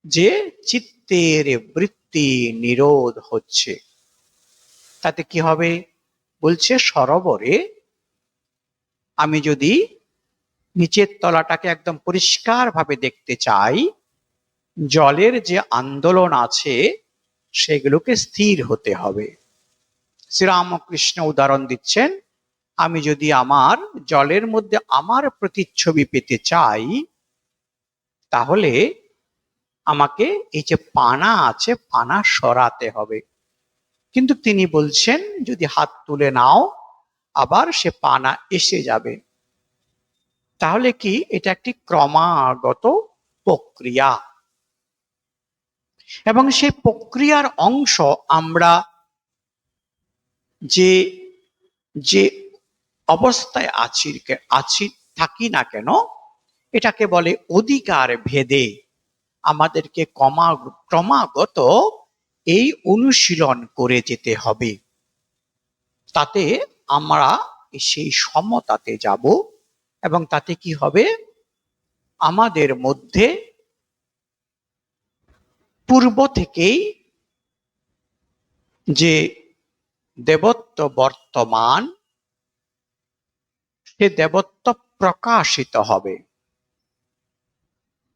যে চিত্তের বৃত্তি নিরোধ হচ্ছে। তাতে কি হবে, বলছে সরোবরে আমি যদি নিচের তলাটাকে একদম পরিষ্কার ভাবে দেখতে চাই, জলের যে আন্দোলন আছে সেগুলোকে স্থির হতে হবে। শ্রীরামকৃষ্ণ উদাহরণ দিচ্ছেন, আমি যদি আমার জলের মধ্যে আমার প্রতিচ্ছবি পেতে চাই, তাহলে আমাকে এই যে পানা আছে পানা সরাতে হবে। কিন্তু তিনি বলছেন যদি হাত তুলে নাও আবার সে পানা এসে যাবে। তাহলে কি এটা একটি ক্রমাগত প্রক্রিয়া, এবং সেই প্রক্রিয়ার অংশ আমরা যে যে অবস্থায় আছি থাকি না কেন, এটাকে বলে অধিকার ভেদে আমাদেরকে ক্রমাগত এই অনুশীলন করে যেতে হবে। তাতে আমরা সেই সমতাতে যাব, এবং তাতে কি হবে, আমাদের মধ্যে পূর্ব থেকেই যে দেবত্ব বর্তমান, সে দেবত্ব প্রকাশিত হবে।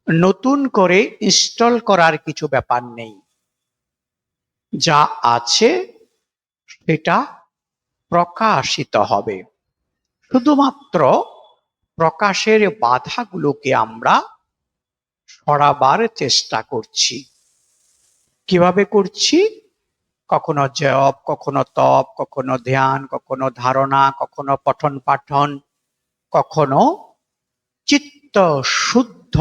নতুন করে ইনস্টল করার কিছু ব্যাপার নেই, যা আছে সেটা প্রকাশিত হবে। শুধুমাত্র প্রকাশের বাধাগুলোকে আমরা সরাবার চেষ্টা করছি। কিভাবে করছি, কখনো জপ, কখনো তপ, কখনো ধ্যান, কখনো ধারণা, কখনো পঠন পাঠন, কখনো চিত্ত শুদ্ধ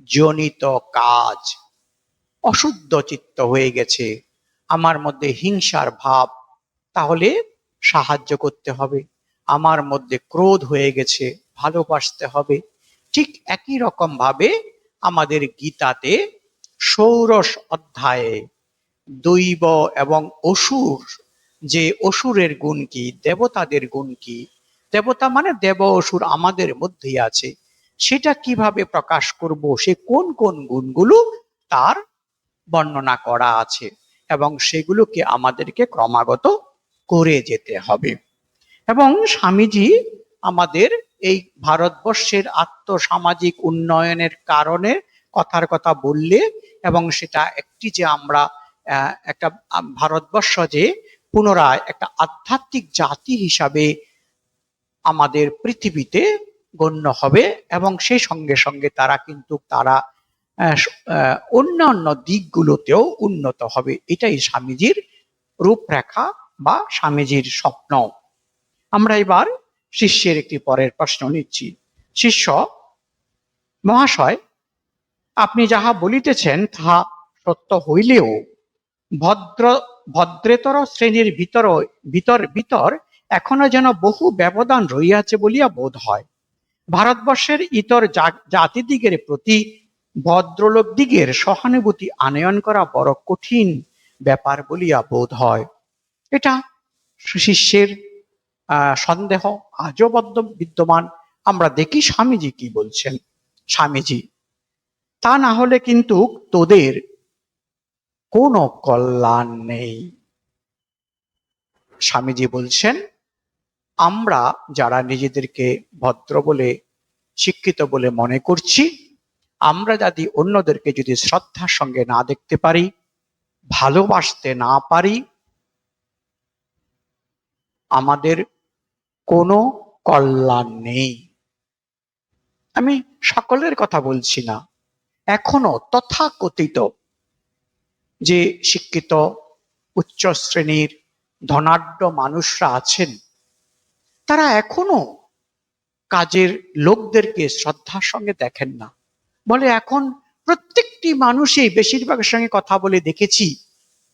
জনিত কাজ। অশুদ্ধ চিত্ত হয়ে গেছে, আমার মধ্যে হিংসার ভাব, তাহলে সাহায্য করতে হবে। আমার মধ্যে ক্রোধ হয়ে গেছে, ভালোবাসতে হবে। ঠিক একই রকম ভাবে আমাদের গীতাতে ষোড়শ অধ্যায়ে দৈব এবং অসুর, যে অসুরের গুণ কি, দেবতাদের গুণ কি, দেবতা মানে দেব অসুর আমাদের মধ্যেই আছে, সেটা কিভাবে প্রকাশ করব, সে কোন কোন গুণগুলো তার বর্ণনা করা আছে, এবং সেগুলোকে আমাদেরকে ক্রমাগত করে যেতে হবে। এবং স্বামীজি আমাদের এই ভারতবর্ষের আর্থসামাজিক উন্নয়নের কারণে কথার কথা বললে, এবং সেটা একটি যে আমরা একটা ভারতবর্ষ যে পুনরায় একটা আধ্যাত্মিক জাতি হিসাবে আমাদের পৃথিবীতে গণ্য হবে, এবং সেই সঙ্গে সঙ্গে তারা কিন্তু তারা অন্যান্য দিকগুলোতেও উন্নত হবে। এটাই স্বামীজির রূপরেখা বা স্বামীজির স্বপ্ন। আমরা এবার শিষ্যের একটি পরের প্রশ্ন নিচ্ছি। শিষ্য, মহাশয়, আপনি যাহা বলিতেছেন তাহা সত্য হইলেও ভদ্রেতর শ্রেণীর ভিতর এখনো যেন বহু ব্যবধান রইয়াছে বলিয়া বোধ হয়। ভারতবর্ষের ইতর জাতিদিগের প্রতি ভদ্রলোক দিগের সহানুভূতি আনয়ন করা বড় কঠিন ব্যাপার বলিয়া বোধ হয়। এটা শিষ্যের সন্দেহ আজও বিদ্যমান। আমরা দেখি স্বামীজি কি বলছেন। স্বামীজি, তা না হলে কিন্তু তোদের কোনো কল্যাণ নেই। স্বামীজি বলছেন, আমরা যারা নিজেদেরকে ভদ্র বলে, শিক্ষিত বলে মনে করছি, আমরা যদি অন্যদেরকে যদি শ্রদ্ধার সঙ্গে না দেখতে পারি, ভালোবাসতে না পারি, আমাদের কোনো কল্যাণ নেই। আমি সকলের কথা বলছি না, এখনো তথাকথিত যে শিক্ষিত উচ্চ শ্রেণীর ধনাঢ্য মানুষরা আছেন, তারা এখনো কাজের লোকদেরকে শ্রদ্ধার সঙ্গে দেখেন না। বলে এখন প্রত্যেকটি মানুষই, বেশিরভাগের সঙ্গে কথা বলে দেখেছি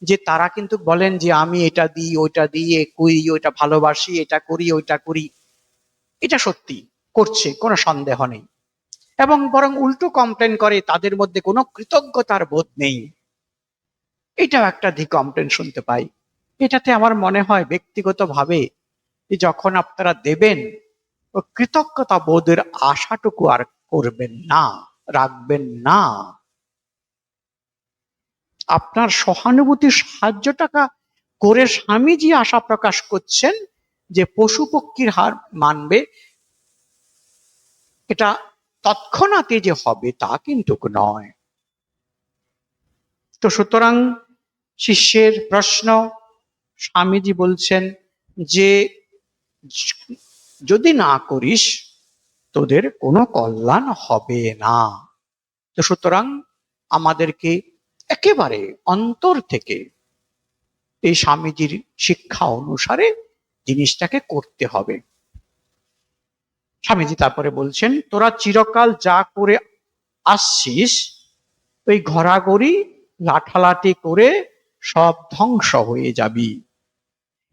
যে তারা কিন্তু বলেন যে আমি এটা দিই, ওইটা দিই, এ করি, ওইটা ভালোবাসি, এটা করি, ওইটা করি। এটা সত্যি করছে, কোনো সন্দেহ নেই। এবং বরং উল্টো কমপ্লেন করে তাদের মধ্যে কোনো কৃতজ্ঞতার বোধ নেই। এটাও একটা কমপ্লেন শুনতে পাই। এটাতে আমার মনে হয় ব্যক্তিগতভাবে যখন আপনারা দেবেন, ও কৃতজ্ঞতা বোধের আশাটুকু আর করবেন না, রাখবেন না। আপনার সহানুভূতির সাহায্য টাকা করে স্বামীজি আশা প্রকাশ করছেন যে পশু পক্ষীর হার মানবে, এটা তৎক্ষণাৎই যে হবে তা কিন্তু নয়। তো সুতরাং শিষ্যের প্রশ্ন, স্বামীজি বলছেন যে যদি না করিস তোদের কোনো কল্যাণ হবে না। তো সুতরাং আমাদেরকে একেবারে অন্তর থেকে এই স্বামীজির শিক্ষা অনুসারে জিনিসটাকে করতে হবে। স্বামীজি তারপরে বলছেন, তোরা চিরকাল যা করে আসছিস ওই ঘোরাঘুরি লাঠালাঠি করে সব ধ্বংস হয়ে যাবি।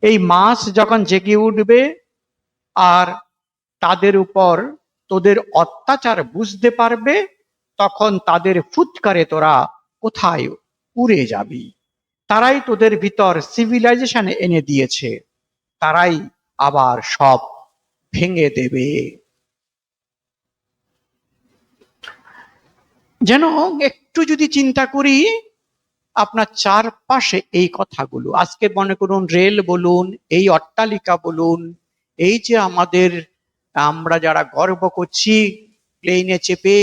এই মাছ যখন জেগে উঠবে আর তাদের উপর তোদের অত্যাচার বুঝতে পারবে, তখন তাদের ফুৎকারে তোরা কোথায় উড়ে যাবি। তারাই তোদের ভিতর সিভিলাইজেশন এনে দিয়েছে, তারাই আবার সব ভেঙে দেবে। যেন একটু যদি চিন্তা করি আপনার চারপাশে এই কথাগুলো, আজকে মনে করুন রেল বলুন, এই অট্টালিকা বলুন, এই যে আমাদের আমরা যারা গর্ব করছি প্লেনে চেপে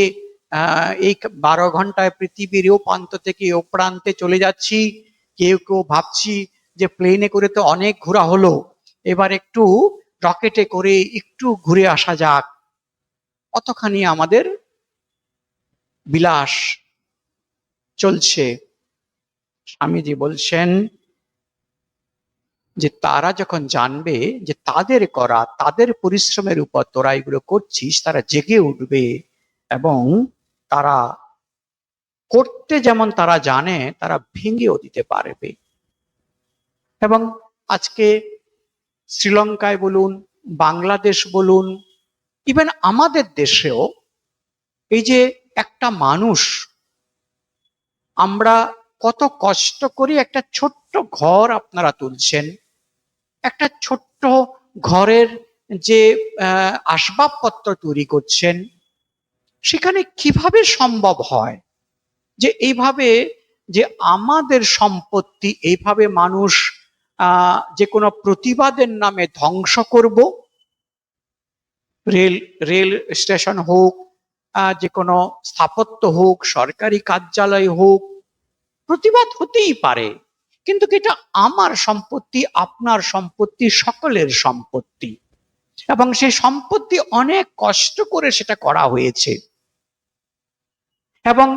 এই 12 ঘন্টায় পৃথিবীর ও প্রান্ত থেকে ও প্রান্তে চলে যাচ্ছি, কেউ কেউ ভাবছি যে প্লেনে করে তো অনেক ঘোরা হলো, এবার একটু রকেটে করে একটু ঘুরে আসা যাক। অতখানি আমাদের বিলাস চলছে। স্বামীজি বলছেন যে তারা যখন জানবে যে তাদের করা, তাদের পরিশ্রমের উপর তোরা এগুলো করছিস, তারা জেগে উঠবে এবং তারা করতে যেমন তারা জানে, তারা ভেঙেও দিতে পারবে। এবং আজকে শ্রীলঙ্কায় বলুন, বাংলাদেশ বলুন, ইভেন আমাদের দেশেও এই যে একটা মানুষ, আমরা কত কষ্ট করি একটা ছোট্ট ঘর আপনারা তুলছেন, একটা ছোট্ট ঘরের যে আসবাবপত্র তৈরি করছেন, সেখানে কিভাবে সম্ভব হয় যে এইভাবে যে আমাদের সম্পত্তি এইভাবে মানুষ যে কোনো প্রতিবাদের নামে ধ্বংস করব। রেল রেল স্টেশন হোক, যে কোনো স্থাপত্য হোক, সরকারি কার্যালয় হোক, প্রতিবাদ হতেই পারে, কিন্তু এটা আমার সম্পত্তি, আপনার সম্পত্তি, সকলের সম্পত্তি, এবং সেই সম্পত্তি অনেক কষ্ট করে সেটা করা হয়েছে। এবং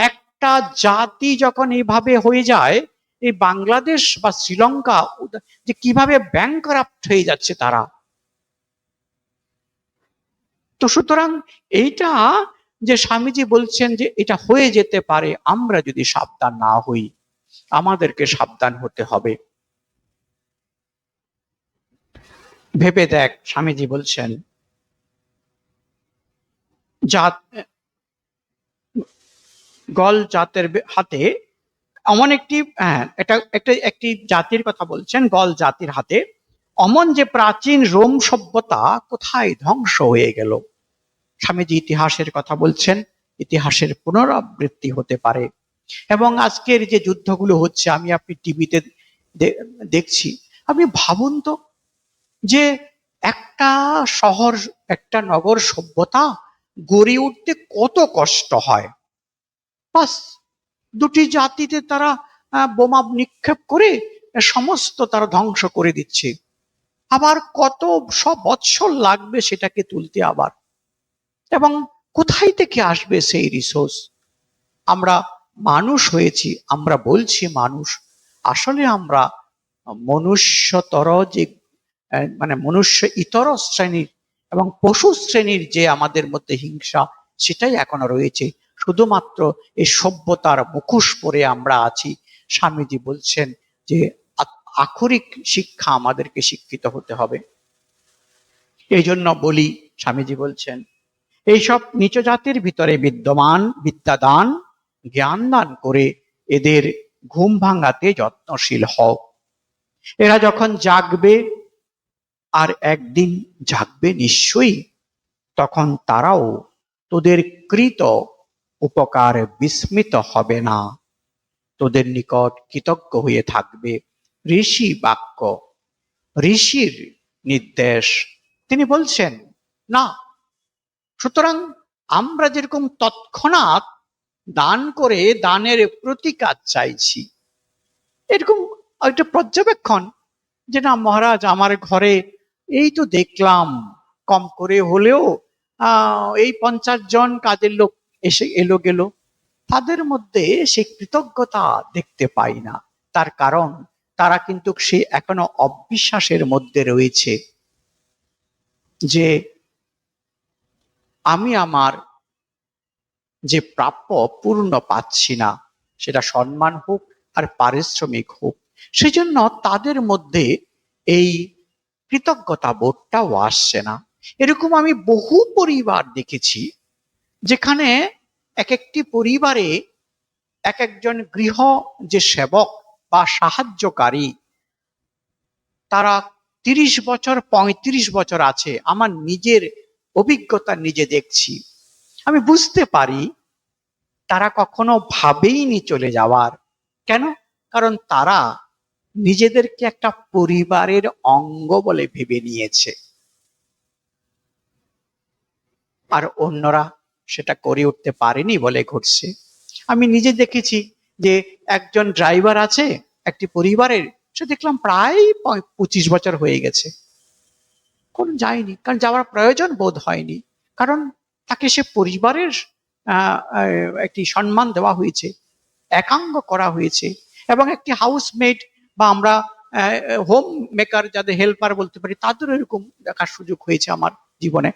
একটা জাতি যখন এইভাবে হয়ে যায়, এই বাংলাদেশ বা শ্রীলঙ্কা যে কিভাবে ব্যাংকরাপ্ট হয়ে যাচ্ছে তারা। তো সুতরাং এইটা যে স্বামীজি বলছেন যে এটা হয়ে যেতে পারে, আমরা যদি সাবধান না হই, আমাদেরকে সাবধান হতে হবে। ভেবে দেখ, স্বামীজি বলছেন জাত, গল জাতের হাতে অমন একটি, এটা একটি জাতির কথা বলছেন, গল জাতির হাতে অমন যে প্রাচীন রোম সভ্যতা কোথায় ধ্বংস হয়ে গেল। স্বামীজি ইতিহাসের কথা বলছেন, ইতিহাসের পুনরাবৃত্তি হতে পারে। এবং আজকের যে যুদ্ধগুলো হচ্ছে, আমি আপনি টিভিতে দেখছি, আপনি ভাবুন তো যে একটা শহর, একটা নগর সভ্যতা গড়ে উঠতে কত কষ্ট হয়। বাস দুটি জাতিতে তারা বোমা নিক্ষেপ করে সমস্ত তারা ধ্বংস করে দিচ্ছে। আবার কত সব বৎসর লাগবে সেটাকে তুলতে আবার, এবং কোথায় থেকে আসবে সেই রিসোর্স? আমরা মানুষ হয়েছি, আমরা বলছি মানুষ, আসলে আমরা মনুষ্যতর যে মানে মনুষ্য ইতর শ্রেণীর এবং পশু শ্রেণীর যে আমাদের মধ্যে হিংসা, সেটাই এখনো রয়েছে। শুধুমাত্র এই সভ্যতার মুখোশ পরে আমরা আছি। স্বামীজি বলছেন যে আক্ষরিক শিক্ষা আমাদেরকে শিক্ষিত হতে হবে। এই জন্য বলি, স্বামীজি বলছেন, এইসব নিচ জাতির ভিতরে বিদ্যমান বিদ্যাদান জ্ঞান দান করে এদের ঘুম ভাঙাতে যত্নশীল হও। এরা যখন জাগবে, আর একদিন জাগবে নিশ্চয়ই, তখন তারাও তোদের কৃত উপকার বিস্মিত হবে না, তোদের নিকট কৃতজ্ঞ হয়ে থাকবে। ঋষি বাক্য, ঋষির নির্দেশ। তিনি বলছেন না, সুতরাং আমরা যেরকম তৎক্ষণাৎ দান করে দানের প্রতিকার চাইছি, এরকম একটা পর্যবেক্ষণ যে না মহারাজ, আমার ঘরে এই তো দেখলাম কম করে হলেও এই 50 জন কাজের লোক এসে এলো গেল, তাদের মধ্যে সেই কৃতজ্ঞতা দেখতে পাই না। তার কারণ তারা কিন্তু সে এখনো অবিশ্বাসের মধ্যে রয়েছে যে আমি আমার যে প্রাপ্য পূর্ণ পাচ্ছি না, সেটা সম্মান হোক আর পারিশ্রমিক হোক। সেজন্য তাদের মধ্যে এই কৃতজ্ঞতা বোধটাও আসছে না। এরকম আমি বহু পরিবার দেখেছি যেখানে এক একটি পরিবারে এক একজন গৃহ যে সেবক বা সাহায্যকারী, তারা 30 বছর 35 বছর আছে। আমার নিজের অভিজ্ঞতা নিজে দেখছি, আমি বুঝতে পারি তারা কখনো ভাবেইনি চলে যাওয়ার। কেন? কারণ তারা নিজেদেরকে একটা পরিবারের অঙ্গ বলে ভেবে নিয়েছে, আর অন্যরা সেটা করে উঠতে পারেনি বলে ঘটছে। আমি নিজে দেখেছি যে একজন ড্রাইভার আছে একটি পরিবারের, সে দেখলাম প্রায় 25 বছর হয়ে গেছে, কোন যায়নি, কারণ যাওয়ার প্রয়োজন বোধ হয়নি। কারণ তাকে সে পরিবারের একটি সম্মান দেওয়া হয়েছে, একাঙ্গ করা হয়েছে। এবং একটি হাউসমেট বা আমরা হোম মেকার, যাদের হেল্পার বলতে পারি, তাদের এরকম দেখার সুযোগ হয়েছে আমার জীবনে।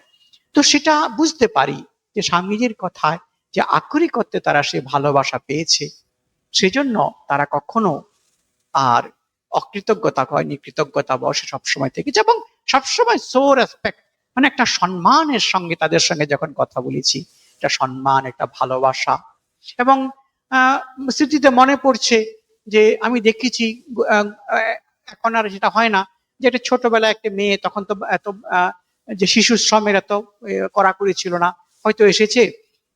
তো সেটা বুঝতে পারি যে স্বামীজির কথায় যে আক্ষরিক অর্থে তারা সে ভালোবাসা পেয়েছে, সেজন্য তারা কখনো আর অকৃতজ্ঞতা হয়নি, কৃতজ্ঞতা বসে সবসময় থেকেছে। এবং সবসময় সো রেসপেক্ট, মানে একটা সম্মানের সঙ্গে তাদের সঙ্গে যখন কথা বলেছি, একটা সম্মান, একটা ভালোবাসা। এবং স্মৃতিতে মনে পড়ছে যে আমি দেখেছি এখন আর যেটা হয় না, যে একটা ছোটবেলায় একটা মেয়ে, তখন তো এত যে শিশু শ্রমের এত কড়াকড়ি ছিল না, হয়তো এসেছে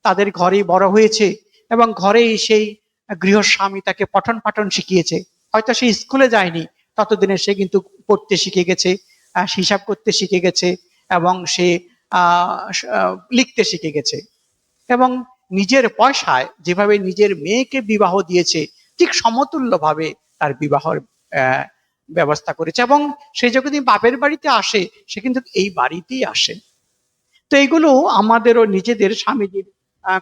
তাদের ঘরেই বড় হয়েছে, এবং ঘরেই সেই গৃহস্বামী তাকে পঠন পাঠন শিখিয়েছে। হয়তো সে স্কুলে যায়নি, ততদিনে সে কিন্তু পড়তে শিখে গেছে, হিসাব করতে শিখে গেছে, এবং সে লিখতে শিখে গেছে। এবং নিজের পয়সায় যেভাবে নিজের মেয়েকে বিবাহ দিয়েছে, ঠিক সমতুল্যভাবে তার বিবাহের ব্যবস্থা করেছে। এবং সে যখন বাপের বাড়িতে আসে, সে কিন্তু এই বাড়িতেই আসে। তো এগুলো আমাদেরও নিজেদের স্বামীজির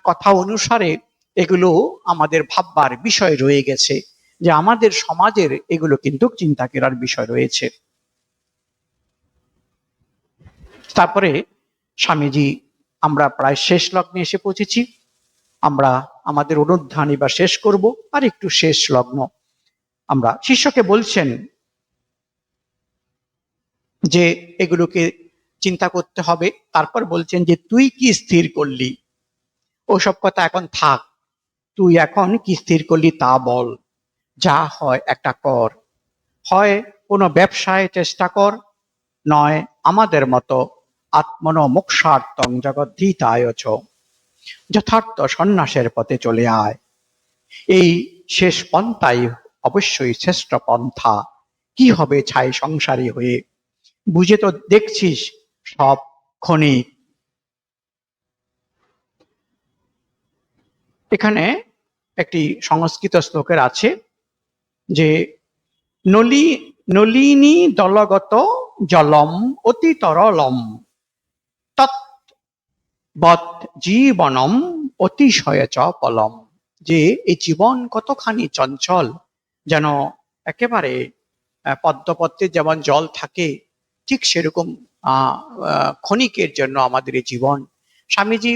কথা অনুসারে এগুলো আমাদের ভাববার বিষয় রয়ে গেছে, যে আমাদের সমাজের এগুলো কিন্তু চিন্তা করার বিষয় রয়েছে। তারপরে স্বামীজি, আমরা প্রায় শেষ লগ্নে এসে পৌঁছেছি, আমরা আমাদের অনুধ্যান এবার শেষ করব। আর একটু শেষ লগ্ন আমরা শিষ্যকে বলছেন যে এগুলোকে চিন্তা করতে হবে। তারপর বলছেন যে তুই কি স্থির করলি, ওসব কথা এখন থাক, তুই এখন কি স্থির করলি তা বল। যা হয় একটা কর, হয় কোনো ব্যবসায় চেষ্টা কর, নয় আমাদের মতো আত্মন মোক্ষার্থং জগদ্ধিতায়চ। যথার্থ সন্ন্যাসের পথে চলে আয়। এই শেষ পন্থাই অবশ্যই শ্রেষ্ঠ পন্থা। কি হবে ছাই সংসারী হয়ে? বুঝে তো দেখছিস সব ক্ষণিক। এখানে একটি সংস্কৃত শ্লোকের আছে যে নলি নলিনী দলগত জলম অতি তরলম তৎ বৎ জীবনম অতিশয় চ পলম। যে এই জীবন কতখানি চঞ্চল, যেন একেবারে পদ্মপত্রে যেমন জল থাকে ঠিক সেরকম ক্ষণিকের জন্য আমাদের এই জীবন। স্বামীজি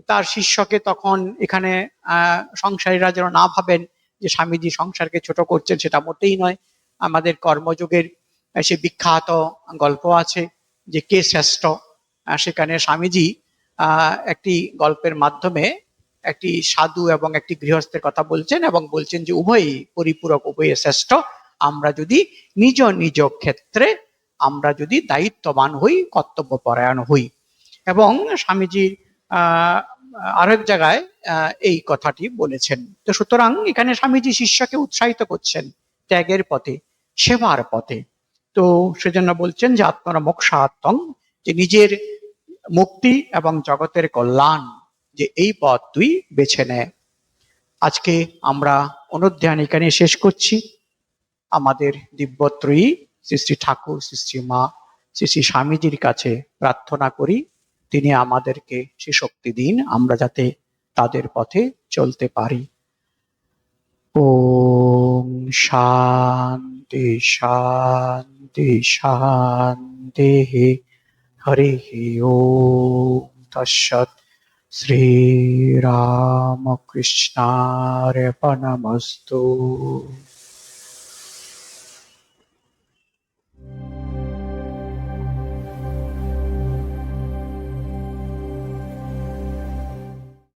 তার শিষ্যকে তখন এখানে সংসারীরা যেন না ভাবেন যে স্বামীজি সংসারকে ছোট করছেন, সেটা মোটেই নয়। আমাদের কর্মযোগের সে বিখ্যাত গল্প আছে যে কে শ্রেষ্ঠ। সেখানে স্বামীজি একটি গল্পের মাধ্যমে একটি সাধু এবং একটি গৃহস্থের কথা বলছেন এবং বলছেন যে উভয়ই পরিপূরক, উভয়ে শ্রেষ্ঠ। আমরা যদি নিজ নিজ ক্ষেত্রে আমরা যদি দায়িত্ববান হই, কর্তব্যপরায়ণ হই। এবং স্বামীজি আরেক জায়গায় এই কথাটি বলেছেন। তো সুতরাং এখানে স্বামীজি শিষ্যকে উৎসাহিত করছেন ত্যাগের পথে, সেবার পথে। তো সেজন্য বলছেন যে আত্মরা মোক্ষাত্মং, যে নিজের মুক্তি এবং জগতের কল্যাণ, যে এই পথ তুই বেছে নে। আজকে আমরা অনুধ্যান এখানে শেষ করছি। আমাদের দিব্যত্রয়ী শ্রী শ্রী ঠাকুর, শ্রী শ্রী মা, শ্রী শ্রী স্বামীজির কাছে প্রার্থনা করি তিনি আমাদেরকে সে শক্তি দিন, আমরা যাতে তাদের পথে চলতে পারি। ওম শান্তি শান্তি শান্তি। হরি ওম তৎসৎ। শ্রীরামকৃষ্ণার্পণমস্তু।